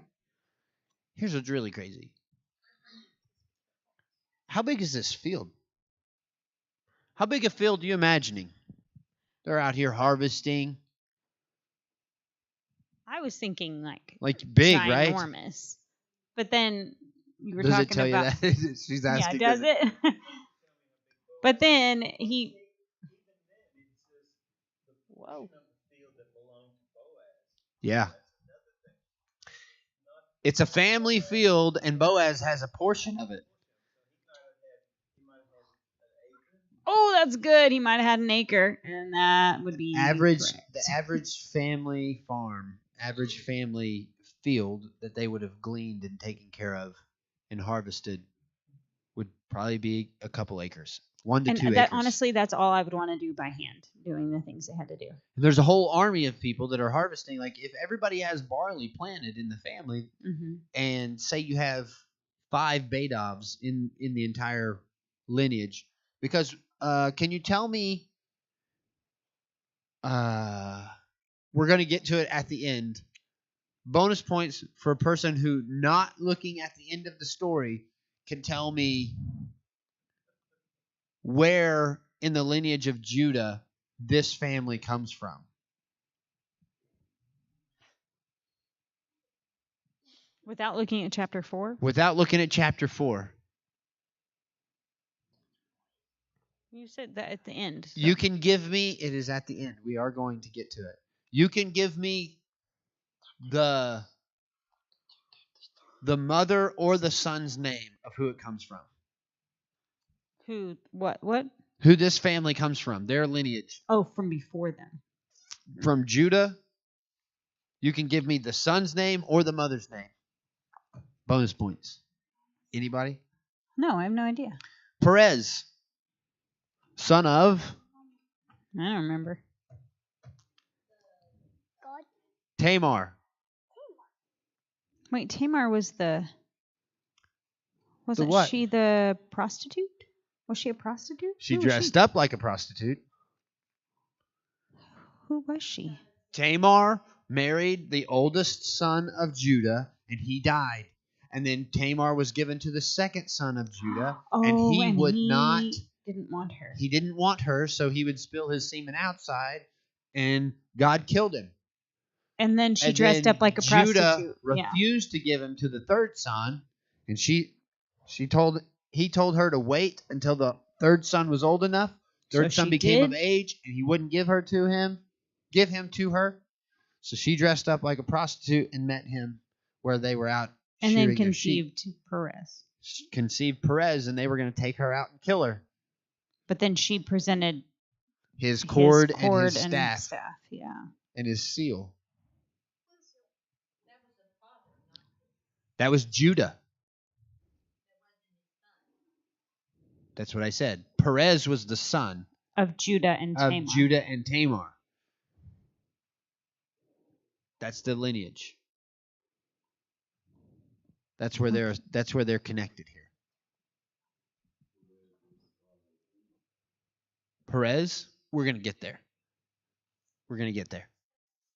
Here's what's really crazy. How big is this field? How big a field are you imagining? They're out here harvesting. I was thinking like big, ginormous. Right? Enormous. But then you were does talking it tell about... you that? She's asking. Yeah, does it? But then he... Whoa. Yeah. It's a family field, and Boaz has a portion of it. Oh, that's good. He might have had an acre, and that would be The average family farm, average family field that they would have gleaned and taken care of and harvested would probably be a couple acres. 1 to 2 acres. Honestly, that's all I would want to do by hand, doing the things they had to do. There's a whole army of people that are harvesting. Like, if everybody has barley planted in the family, and say you have 5 Badovs in the entire lineage, because can you tell me, we're going to get to it at the end. Bonus points for a person who, not looking at the end of the story, can tell me where in the lineage of Judah this family comes from. Without looking at chapter 4? Without looking at chapter 4. You said that at the end. So. You can give me, it is at the end. We are going to get to it. You can give me the mother or the son's name of who it comes from. Who? What? Who this family comes from, their lineage. Oh, from before them. From Judah. You can give me the son's name or the mother's name. Bonus points. Anybody? No, I have no idea. Perez, son of? I don't remember. Tamar. Wait, Tamar was Wasn't what? she the prostitute? Was she a prostitute? She dressed up like a prostitute. Who was she? Tamar married the oldest son of Judah, and he died. And then Tamar was given to the second son of Judah, and he didn't want her. He didn't want her, so he would spill his semen outside, and God killed him. And then she dressed up like a prostitute. Judah refused to give him to the third son, and he told her to wait until the third son was old enough. Third son became of age, and he wouldn't give him to her. So she dressed up like a prostitute and met him where they were out. And then conceived Perez. Conceived Perez, and they were going to take her out and kill her. But then she presented his cord and his staff. Yeah. And his seal. That was Judah. That's what I said. Perez was the son of Judah and Tamar. That's the lineage. That's where they're connected here. Perez, we're going to get there.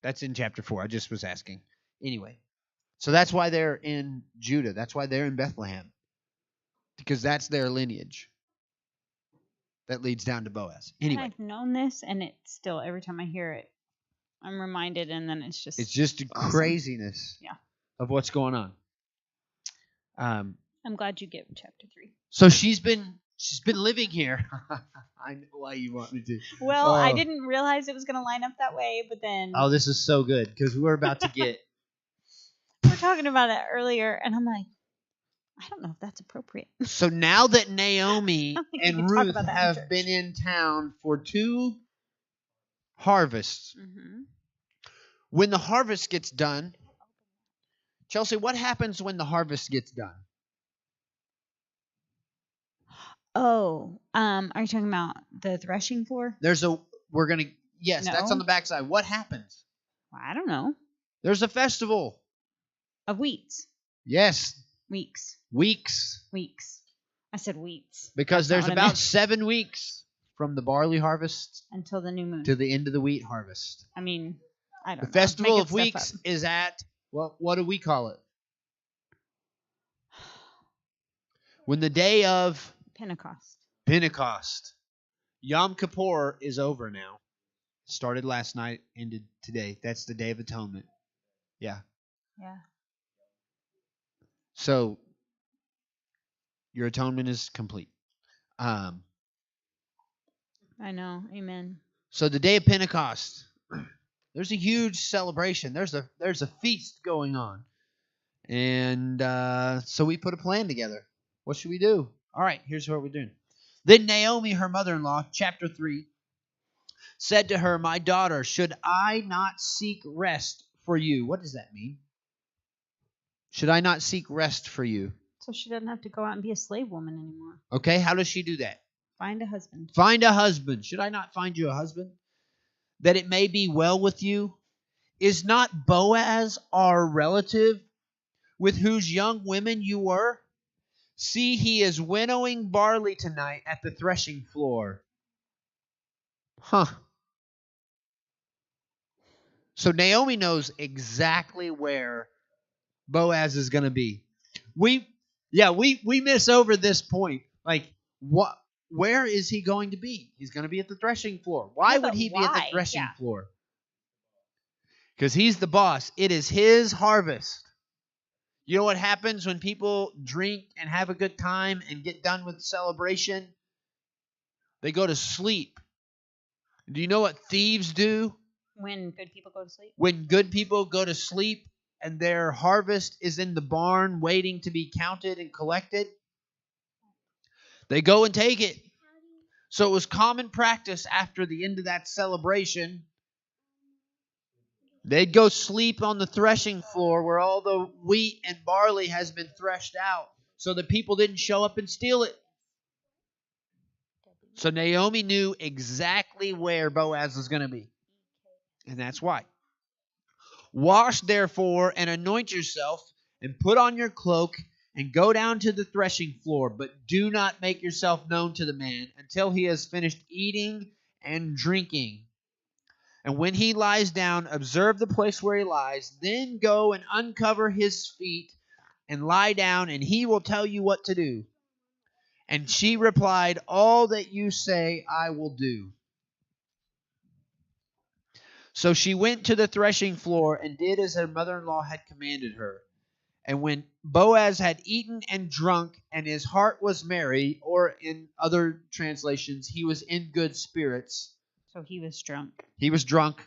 That's in chapter 4. I just was asking. Anyway, so that's why they're in Judah. That's why they're in Bethlehem. Because that's their lineage. That leads down to Boaz. Anyway. I've known this, and it's still, every time I hear it, I'm reminded, and then it's just awesome. Craziness of what's going on. I'm glad you get chapter 3. So she's been living here. I know why you want me to. Well, I didn't realize it was going to line up that way, but then. Oh, this is so good because we're about to get. We're talking about it earlier, and I'm like, I don't know if that's appropriate. So now that Naomi and Ruth have been in town for 2 harvests, when the harvest gets done, Chelsea, what happens when the harvest gets done? Oh, are you talking about the threshing floor? That's on the backside. What happens? Well, I don't know. There's a festival. Of wheats. Yes. Weeks. I said wheats. Because there's about 7 weeks from the barley harvest until the new moon to the end of the wheat harvest. I mean, I don't know. The festival of weeks is at, what do we call it? When the day of Pentecost. Yom Kippur is over now. Started last night, ended today. That's the Day of Atonement. Yeah. Yeah. So, your atonement is complete. I know. Amen. So, the day of Pentecost. There's a huge celebration. There's a feast going on. And so we put a plan together. What should we do? All right, here's what we're doing. Then Naomi, her mother-in-law, chapter 3, said to her, "My daughter, should I not seek rest for you?" What does that mean? Should I not seek rest for you? So she doesn't have to go out and be a slave woman anymore. Okay, how does she do that? Find a husband. Find a husband. Should I not find you a husband? That it may be well with you? Is not Boaz our relative, with whose young women you were? See, he is winnowing barley tonight at the threshing floor. Huh. So Naomi knows exactly where Boaz is going to be. We miss over this point. Like, what? Where is he going to be? He's going to be at the threshing floor. Why would he be at the threshing floor? Because he's the boss. It is his harvest. You know what happens when people drink and have a good time and get done with celebration? They go to sleep. Do you know what thieves do? When good people go to sleep? When good people go to sleep and their harvest is in the barn waiting to be counted and collected, they go and take it. So it was common practice after the end of that celebration. They'd go sleep on the threshing floor where all the wheat and barley has been threshed out so the people didn't show up and steal it. So Naomi knew exactly where Boaz was going to be. And that's why. Wash, therefore, and anoint yourself, and put on your cloak, and go down to the threshing floor. But do not make yourself known to the man until he has finished eating and drinking. And when he lies down, observe the place where he lies. Then go and uncover his feet and lie down, and he will tell you what to do. And she replied, "All that you say I will do." So she went to the threshing floor and did as her mother-in-law had commanded her. And when Boaz had eaten and drunk, and his heart was merry, or in other translations, he was in good spirits. So he was drunk. He was drunk,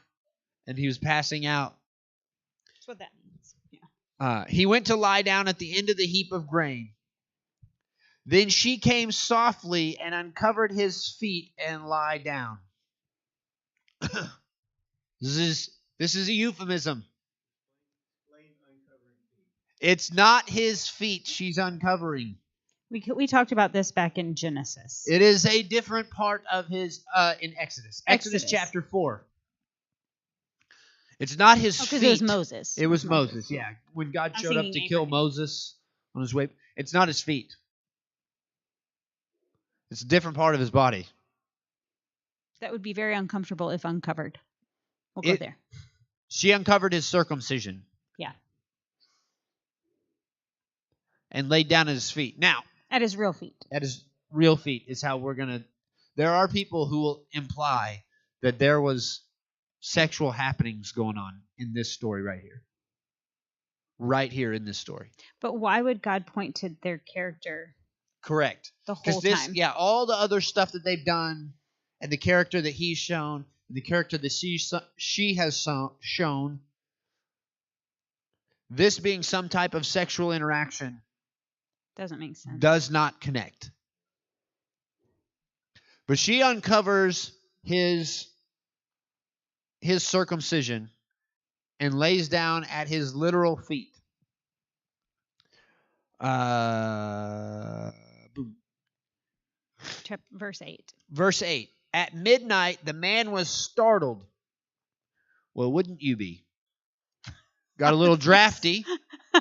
and he was passing out. That's what that means. Yeah. He went to lie down at the end of the heap of grain. Then she came softly and uncovered his feet and lie down. This is a euphemism. It's not his feet she's uncovering. We talked about this back in Genesis. It is a different part of his in Exodus. Exodus chapter 4. It's not his feet. Because it was Moses. It was Moses, yeah. When God showed up to kill Moses on his way. It's not his feet. It's a different part of his body. That would be very uncomfortable if uncovered. We'll go there. She uncovered his circumcision. Yeah. And laid down at his feet. Now. At his real feet. At his real feet is how we're going to... There are people who will imply that there was sexual happenings going on in this story right here. Right here in this story. But why would God point to their character? Correct. The whole time. Yeah, all the other stuff that they've done and the character that he's shown, and the character that she has shown, this being some type of sexual interaction doesn't make sense. Does not connect. But she uncovers his circumcision and lays down at his literal feet. Verse 8. Verse 8. At midnight, the man was startled. Well, wouldn't you be? Got a little drafty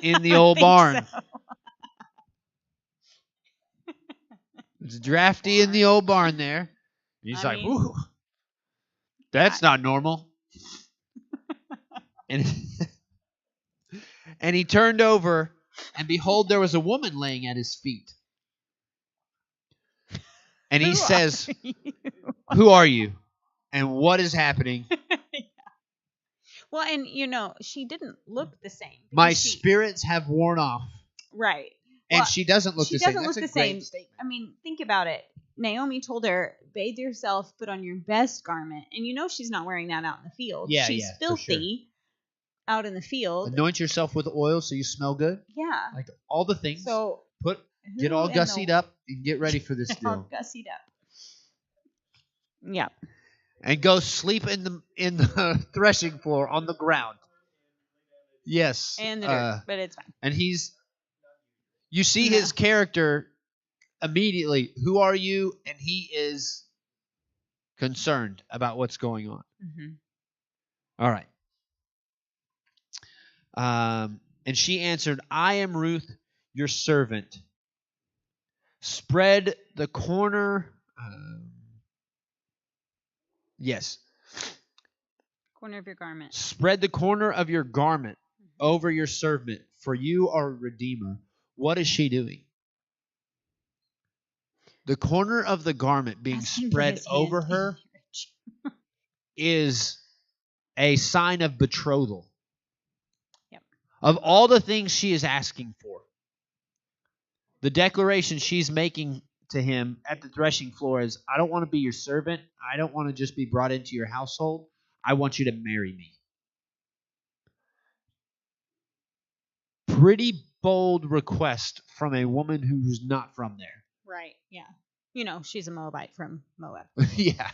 in the old barn. So. It's drafty in the old barn there. He's like, "Whoo, that's not normal." And he turned over, and behold, there was a woman laying at his feet. And he says, "Who are you? And what is happening?" Well, and she didn't look the same. My spirits have worn off. Right. And she doesn't look the same. That's a great statement. I mean, think about it. Naomi told her, bathe yourself, put on your best garment. And you know she's not wearing that out in the field. Yeah, she's yeah, for sure. filthy out in the field. Anoint yourself with oil so you smell good. Yeah. Like all the things. So Get all gussied up and get ready for this deal. Gussied up. Yeah. And go sleep in the threshing floor on the ground. Yes. And the dirt, but it's fine. And you see his character immediately. Who are you? And he is concerned about what's going on. Mm-hmm. All right. And she answered, I am Ruth, your servant. Spread the corner. Yes. Corner of your garment. Spread the corner of your garment over your servant, for you are a redeemer. What is she doing? The corner of the garment being spread over her is a sign of betrothal. Yep. Of all the things she is asking for, the declaration she's making to him at the threshing floor is, I don't want to be your servant. I don't want to just be brought into your household. I want you to marry me. Pretty bold request from a woman who's not from there. Right, yeah. You know, she's a Moabite from Moab. Yeah.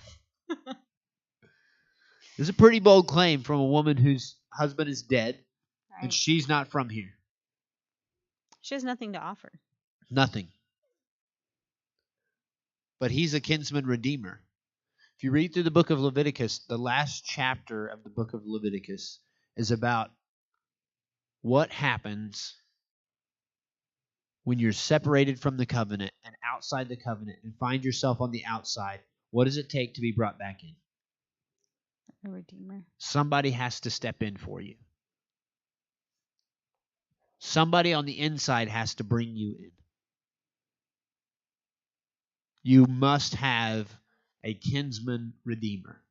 It's a pretty bold claim from a woman whose husband is dead, right, and she's not from here. She has nothing to offer. Nothing. But he's a kinsman redeemer. If you read through the book of Leviticus, the last chapter of the book of Leviticus is about what happens when you're separated from the covenant and outside the covenant and find yourself on the outside. What does it take to be brought back in? A redeemer. Somebody has to step in for you. Somebody on the inside has to bring you in. You must have a kinsman redeemer.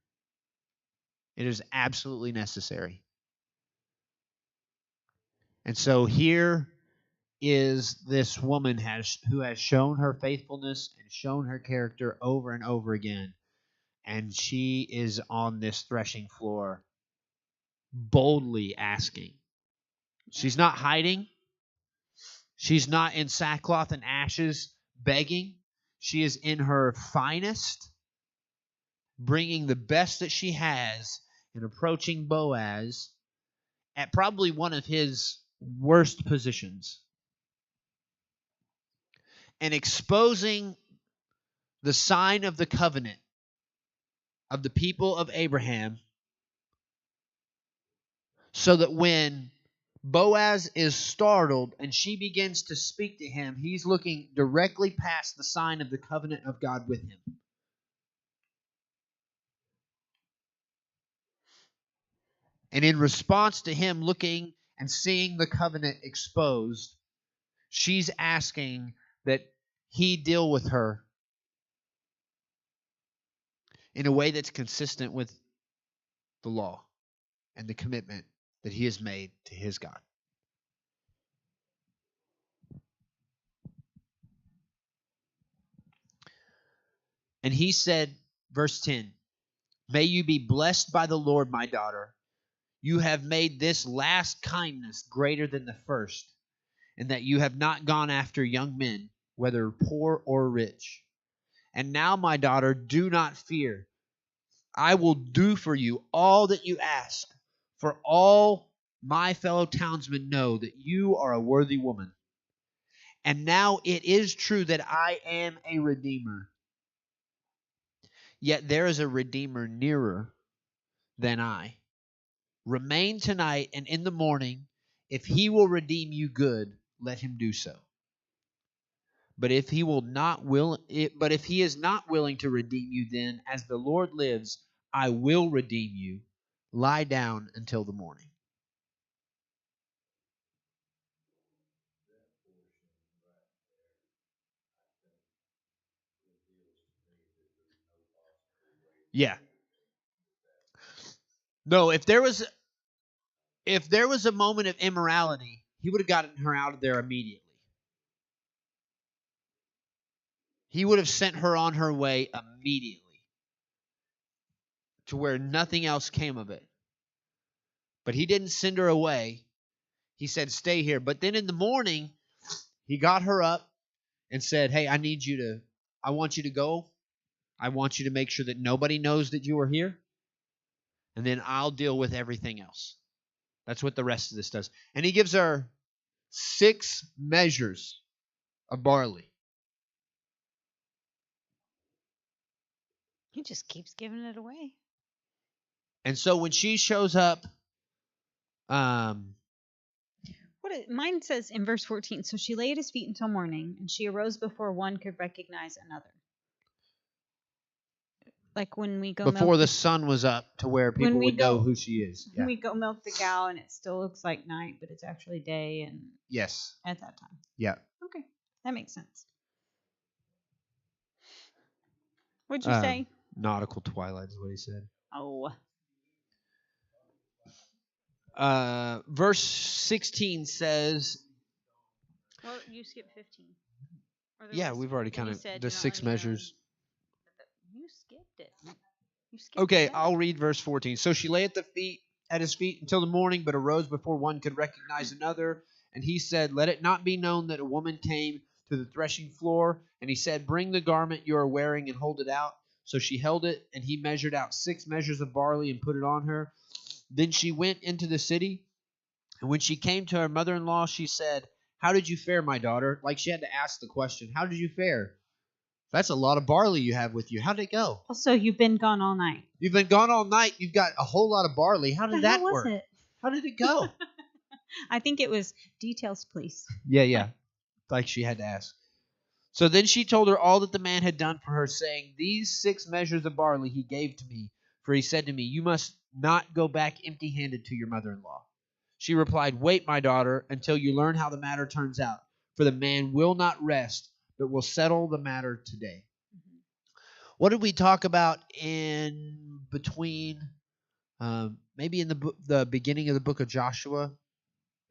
It is absolutely necessary. And so here is this woman who has shown her faithfulness and shown her character over and over again. And she is on this threshing floor boldly asking. She's not hiding. She's not in sackcloth and ashes begging. She is in her finest, bringing the best that she has and approaching Boaz at probably one of his worst positions and exposing the sign of the covenant of the people of Abraham, so that when Boaz is startled and she begins to speak to him, he's looking directly past the sign of the covenant of God with him. And in response to him looking and seeing the covenant exposed, she's asking that he deal with her in a way that's consistent with the law and the commitment that he has made to his God. And he said, verse 10, may you be blessed by the Lord, my daughter. You have made this last kindness greater than the first, and that you have not gone after young men, whether poor or rich. And now, my daughter, do not fear. I will do for you all that you ask, for all my fellow townsmen know that you are a worthy woman. And now it is true that I am a redeemer. Yet there is a redeemer nearer than I. Remain tonight, and in the morning, if he will redeem you good, let him do so. But if he is not willing to redeem you, then as the Lord lives, I will redeem you. Lie down until the morning. Yeah. No, if there was a moment of immorality, he would have gotten her out of there immediately. he would have sent her on her way immediately to where nothing else came of it. But he didn't send her away. He said, stay here. But then in the morning, he got her up and said, hey, I want you to go. I want you to make sure that nobody knows that you are here. And then I'll deal with everything else. That's what the rest of this does. And he gives her 6 measures of barley. He just keeps giving it away. And so when she shows up, mine says in verse 14, so she lay at his feet until morning, and she arose before one could recognize another. Like when we go before the sun was up to where people would know who she is. When we go milk the cow and it still looks like night, but it's actually day, and yes, at that time. Yeah. Okay, that makes sense. What'd you say? Nautical twilight is what he said. Oh. Verse 16 says... Well, you skipped 15. Yeah, we've already kind of... The 6 measures. You skipped it. Okay, I'll read verse 14. So she lay at his feet until the morning, but arose before one could recognize another. And he said, let it not be known that a woman came to the threshing floor. And he said, bring the garment you are wearing and hold it out. So she held it, and he measured out 6 measures of barley and put it on her. Then she went into the city, and when she came to her mother-in-law, she said, how did you fare, my daughter? Like she had to ask the question, how did you fare? That's a lot of barley you have with you. How did it go? So you've been gone all night. You've been gone all night. You've got a whole lot of barley. How did that work? How did it go? I think it was details, please. Yeah. Like she had to ask. So then she told her all that the man had done for her, saying, these 6 measures of barley he gave to me, for he said to me, you must not go back empty-handed to your mother-in-law. She replied, wait, my daughter, until you learn how the matter turns out, for the man will not rest, but will settle the matter today. Mm-hmm. What did we talk about in between, maybe in the beginning of the book of Joshua?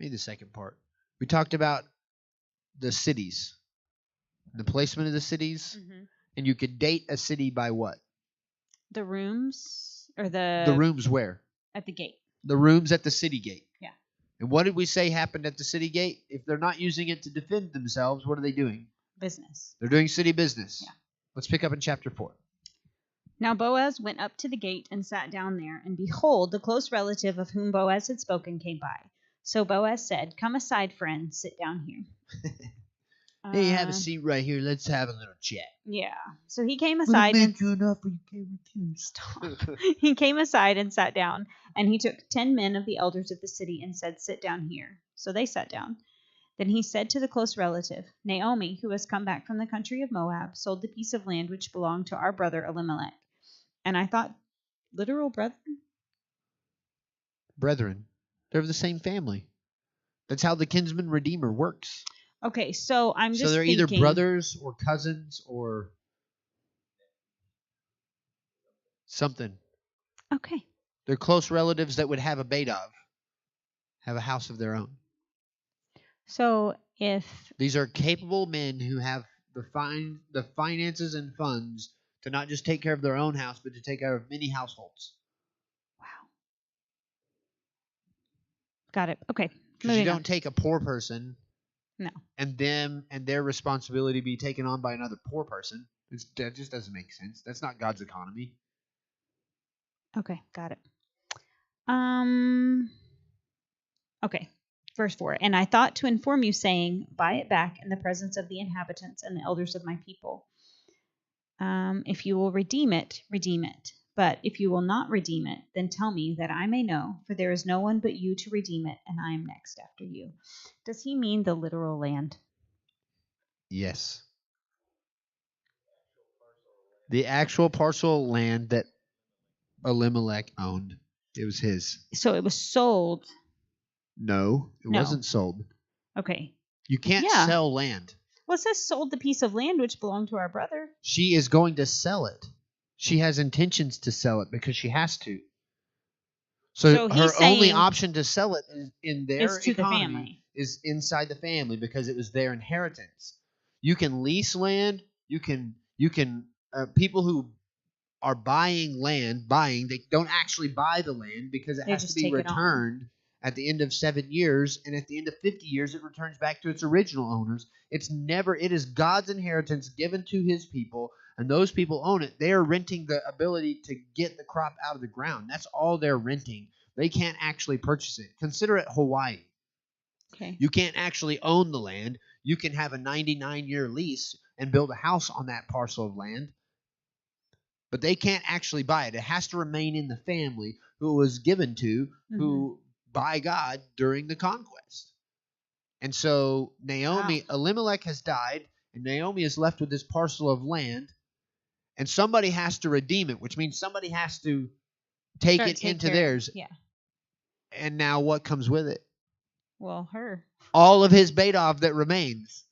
Maybe the second part. We talked about the cities, the placement of the cities, mm-hmm. And you could date a city by what? The rooms, or the rooms where? At the gate. The rooms at the city gate. Yeah. And what did we say happened at the city gate? If they're not using it to defend themselves, what are they doing? Business. They're doing city business. Yeah. Let's pick up in chapter 4. Now Boaz went up to the gate and sat down there, and behold, the close relative of whom Boaz had spoken came by. So Boaz said, come aside, friend, sit down here. Hey, have a seat right here. Let's have a little chat. Yeah. So he came aside and you enough or you can't refuse. He came aside and sat down, and he took 10 men of the elders of the city and said, sit down here. So they sat down. Then he said to the close relative, Naomi, who has come back from the country of Moab, sold the piece of land which belonged to our brother Alimelech. And I thought, literal brethren? Brethren. They're of the same family. That's how the kinsman redeemer works. Okay, so I'm just they're thinking, either brothers or cousins or something. Okay. They're close relatives that would have a beit of, have a house of their own. So if these are capable men who have the finances and funds to not just take care of their own house, but to take care of many households. Wow. Got it. Okay. Because you don't take a poor person. No. And them and their responsibility be taken on by another poor person. That just doesn't make sense. That's not God's economy. Okay, got it. Okay, verse 4. And I thought to inform you, saying, buy it back in the presence of the inhabitants and the elders of my people. If you will redeem it, redeem it. But if you will not redeem it, then tell me that I may know, for there is no one but you to redeem it, and I am next after you. Does he mean the literal land? Yes. The actual parcel of land that Alimelech owned. It was his. So it was sold. No, it wasn't sold. Okay. You can't sell land. Well, it says sold the piece of land which belonged to our brother. She is going to sell it. She has intentions to sell it because she has to. So her only option to sell it in their economy is inside the family because it was their inheritance. You can lease land You can people who are buying land, they don't actually buy the land because it They has to just be take it on. returned at the end of 7 years, and at the end of 50 years it returns back to its original owners. It is God's inheritance given to his people, and those people own it. They are renting the ability to get the crop out of the ground. That's all they're renting. They can't actually purchase it. Consider it Hawaii. Okay. You can't actually own the land. You can have a 99-year lease and build a house on that parcel of land, but they can't actually buy it. It has to remain in the family who it was given to, who by God during the conquest. And so Naomi, Alimelech has died, and Naomi is left with this parcel of land, and somebody has to redeem it, which means somebody has to take it into theirs. Yeah. And now what comes with it? Well, her. All of his Beit-Ov that remains.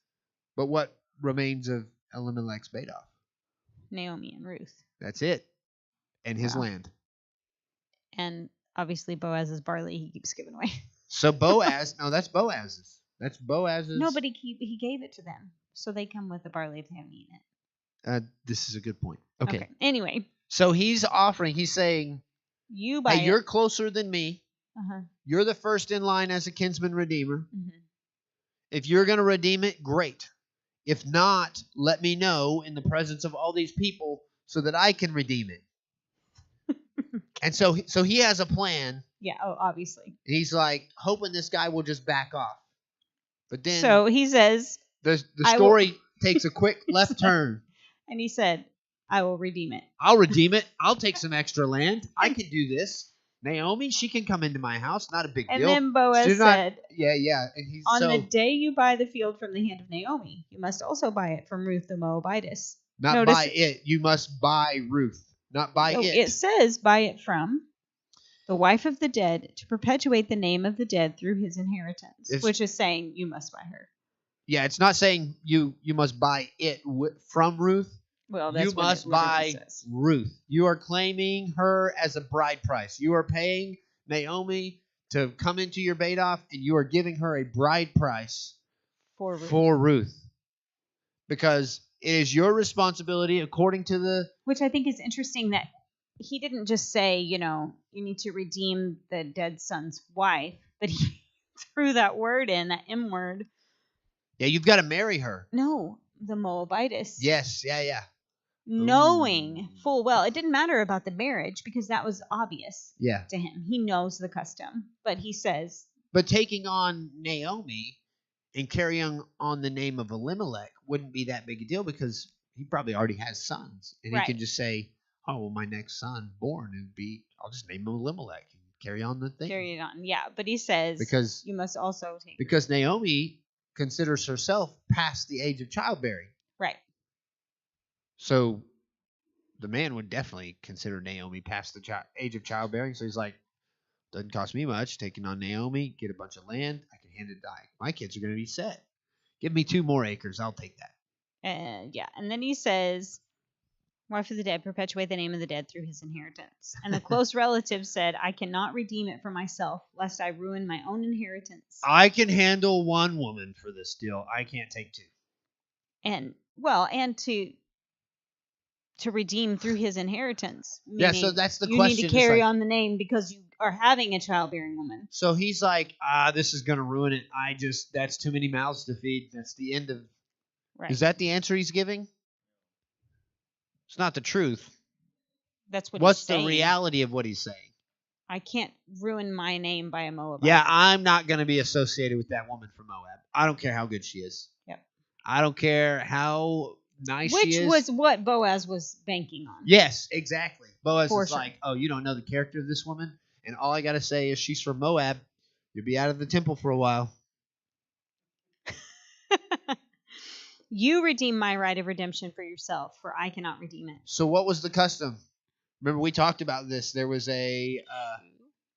But what remains of Elimelech's Beit-Ov? Naomi and Ruth. That's it. And his land. And obviously Boaz's barley he keeps giving away. So Boaz, no, that's Boaz's. That's Boaz's. No, but he gave it to them. So they come with the barley if they haven't eaten it. This is a good point. Okay. Anyway. So he's saying, you buy it. You're closer than me. Uh-huh. You're the first in line as a kinsman redeemer. Mm-hmm. If you're going to redeem it, great. If not, let me know in the presence of all these people so that I can redeem it. And so he has a plan. Yeah, obviously. He's like hoping this guy will just back off. But then so he says the story takes a quick left turn. And he said, I will redeem it. I'll redeem it. I'll take some extra land. I can do this. Naomi, she can come into my house. Not a big deal. And then Boaz said, yeah. And he's on the day you buy the field from the hand of Naomi, you must also buy it from Ruth the Moabitess. Buy it. You must buy Ruth. Not buy it. It says buy it from the wife of the dead to perpetuate the name of the dead through his inheritance, which is saying you must buy her. Yeah, it's not saying you must buy it from Ruth. Well, that's you must buy Ruth. You are claiming her as a bride price. You are paying Naomi to come into your Beit-Ov, and you are giving her a bride price for Ruth. Because it is your responsibility, according to the... Which I think is interesting that he didn't just say, you need to redeem the dead son's wife, but he threw that word in, that M word. Yeah, you've got to marry her. No, the Moabitess. Yes, yeah. Knowing full well, it didn't matter about the marriage because that was obvious to him. He knows the custom, but he says... But taking on Naomi and carrying on the name of Alimelech wouldn't be that big a deal because he probably already has sons. And he can just say, oh, well, my next son born would be, I'll just name him Alimelech and carry on the thing. Carry it on, yeah. But he says, because you must also take... Because Naomi considers herself past the age of childbearing. Right. So the man would definitely consider Naomi past the age of childbearing. So he's like, doesn't cost me much. Taking on Naomi, get a bunch of land. I can hand it back. My kids are going to be set. Give me 2 more acres. I'll take that. And then he says, wife of the dead, perpetuate the name of the dead through his inheritance. And the close relative said, I cannot redeem it for myself, lest I ruin my own inheritance. I can handle 1 woman for this deal. I can't take 2. And to redeem through his inheritance. Yeah, so that's the question. You need to carry on the name because you are having a childbearing woman. So he's like, this is going to ruin it. That's too many mouths to feed. That's the end of... Right. Is that the answer he's giving? It's not the truth. That's what What's he's saying. The reality of what he's saying? I can't ruin my name by a Moabite. Yeah, I'm not going to be associated with that woman from Moab. I don't care how good she is. Yep. I don't care how... nice Which she is. Was what Boaz was banking on. Yes, exactly. Boaz is like, oh, you don't know the character of this woman? And all I got to say is she's from Moab. You'll be out of the temple for a while. You redeem my right of redemption for yourself, for I cannot redeem it. So what was the custom? Remember, we talked about this. There was a...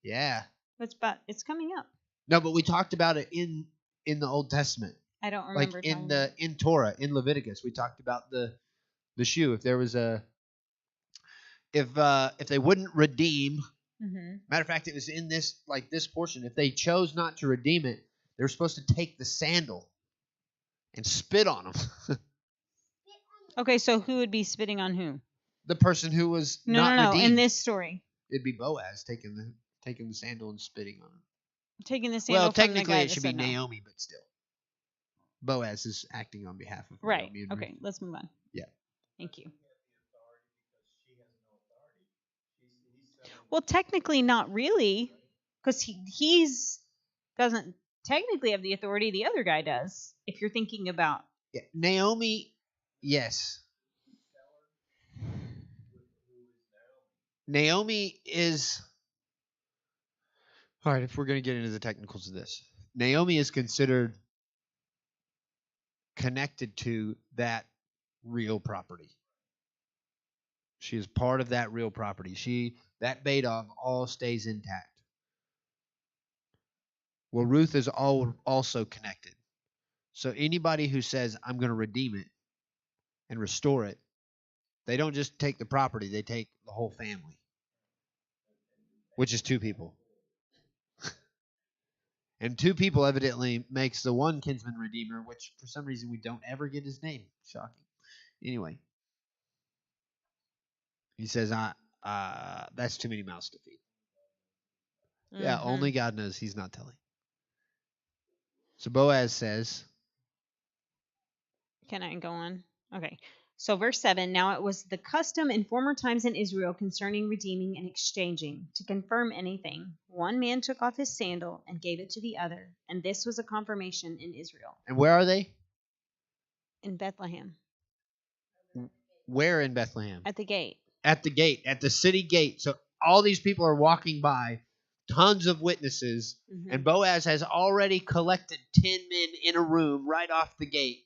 yeah. It's coming up. No, but we talked about it in the Old Testament. I don't remember. Like in Torah, in Leviticus, we talked about the shoe. If there was if they wouldn't redeem, matter of fact, it was in this portion. If they chose not to redeem it, they were supposed to take the sandal and spit on them. Okay, so who would be spitting on who? The person who was No, not no, no. redeemed. In this story, It'd be Boaz taking the sandal and spitting on him. taking the sandal Well, from the technically guy it that should be said no. Naomi, but still. Boaz is acting on behalf of Right. Naomi and Okay, Ruth. let's move on. Yeah. Thank you. Well, technically not really, because he's doesn't technically have the authority. The other guy does. If you're thinking about Yeah. Naomi, yes. Naomi is... All right, if we're going to get into the technicals of this. Naomi is considered connected to that real property. She is part of that real property. That Badov all stays intact. Well, Ruth is also connected. So anybody who says, I'm going to redeem it and restore it, they don't just take the property, they take the whole family, which is two people. And two people evidently makes the one kinsman redeemer, which for some reason we don't ever get his name. Shocking. Anyway, he says, that's too many mouths to feed. Yeah, only God knows. He's not telling. So Boaz says, Can I go on? Okay. So verse 7, now it was the custom in former times in Israel concerning redeeming and exchanging. To confirm anything, one man took off his sandal and gave it to the other, and this was a confirmation in Israel. and where are they? In Bethlehem. Where in Bethlehem? At the gate. At the gate, at the city gate. So all these people are walking by, tons of witnesses, and Boaz has already collected 10 men in a room right off the gate.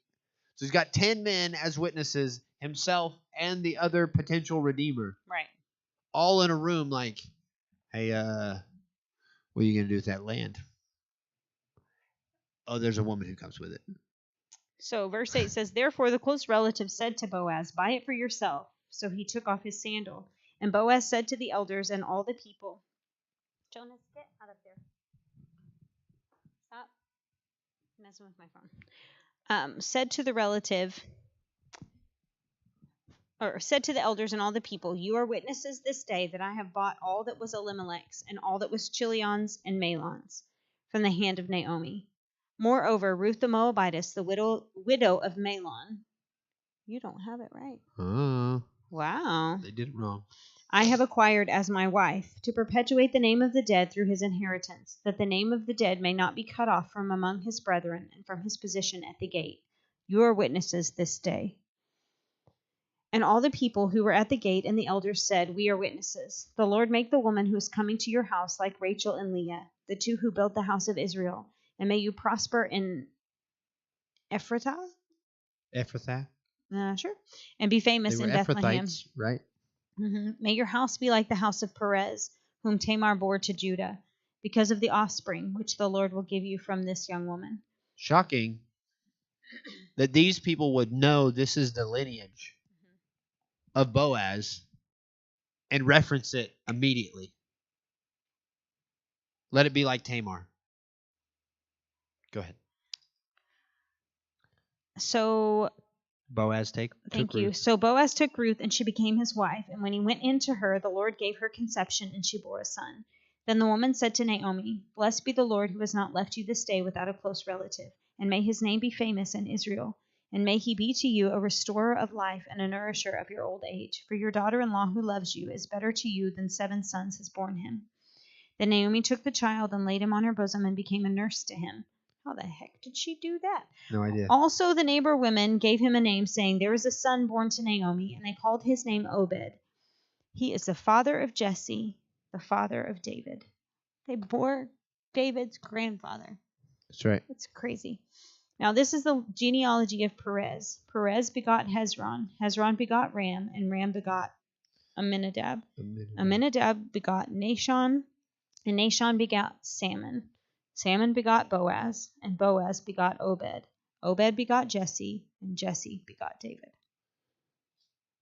So he's got 10 men as witnesses, himself and the other potential redeemer. Right. All in a room like, hey, what are you going to do with that land? Oh, there's a woman who comes with it. So verse 8 says, therefore the close relative said to Boaz, buy it for yourself. So he took off his sandal. And Boaz said to the elders and all the people, Jonas, get out of there. Stop messing with my phone. Said to the elders and all the people, you are witnesses this day that I have bought all that was Alimelech's and all that was Chilion's and Mahlon's from the hand of Naomi. Moreover, Ruth the Moabitess, the widow of Mahlon. You don't have it right. Wow. They did it wrong. I have acquired as my wife, to perpetuate the name of the dead through his inheritance, that the name of the dead may not be cut off from among his brethren and from his position at the gate. You are witnesses this day. And all the people who were at the gate and the elders said, we are witnesses. The Lord make the woman who is coming to your house like Rachel and Leah, the two who built the house of Israel. And may you prosper in Ephrathah? Sure. And be famous in Bethlehem. Right? May your house be like the house of Perez, whom Tamar bore to Judah, because of the offspring which the Lord will give you from this young woman. Shocking that these people would know this is the lineage of Boaz and reference it immediately. Let it be like Tamar. Go ahead. So Boaz took Ruth. So Boaz took Ruth, and she became his wife. And when he went in to her, the Lord gave her conception, and she bore a son. Then the woman said to Naomi, blessed be the Lord who has not left you this day without a close relative, and may his name be famous in Israel. And may he be to you a restorer of life and a nourisher of your old age. For your daughter-in-law who loves you is better to you than 7 sons has borne him. Then Naomi took the child and laid him on her bosom and became a nurse to him. How the heck did she do that? No idea. Also the neighbor women gave him a name, saying, there is a son born to Naomi, and they called his name Obed. He is the father of Jesse, the father of David. They bore David's grandfather. That's right. It's crazy. Now this is the genealogy of Perez. Perez begot Hezron. Hezron begot Ram, and Ram begot Amminadab. Amminadab begot Nahshon, and Nahshon begot Salmon. Salmon begot Boaz, and Boaz begot Obed. Obed begot Jesse, and Jesse begot David.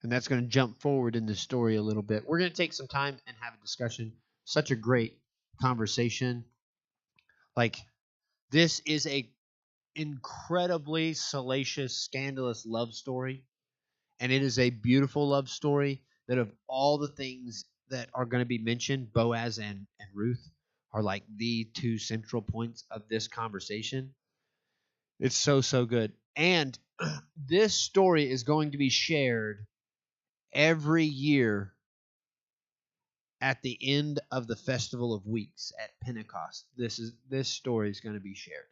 And that's going to jump forward in the story a little bit. We're going to take some time and have a discussion. Such a great conversation. Like, this is a incredibly salacious, scandalous love story. And it is a beautiful love story that of all the things that are going to be mentioned, Boaz and Ruth are like the two central points of this conversation. It's so, so good. And this story is going to be shared every year at the end of the Festival of Weeks at Pentecost. This story is going to be shared.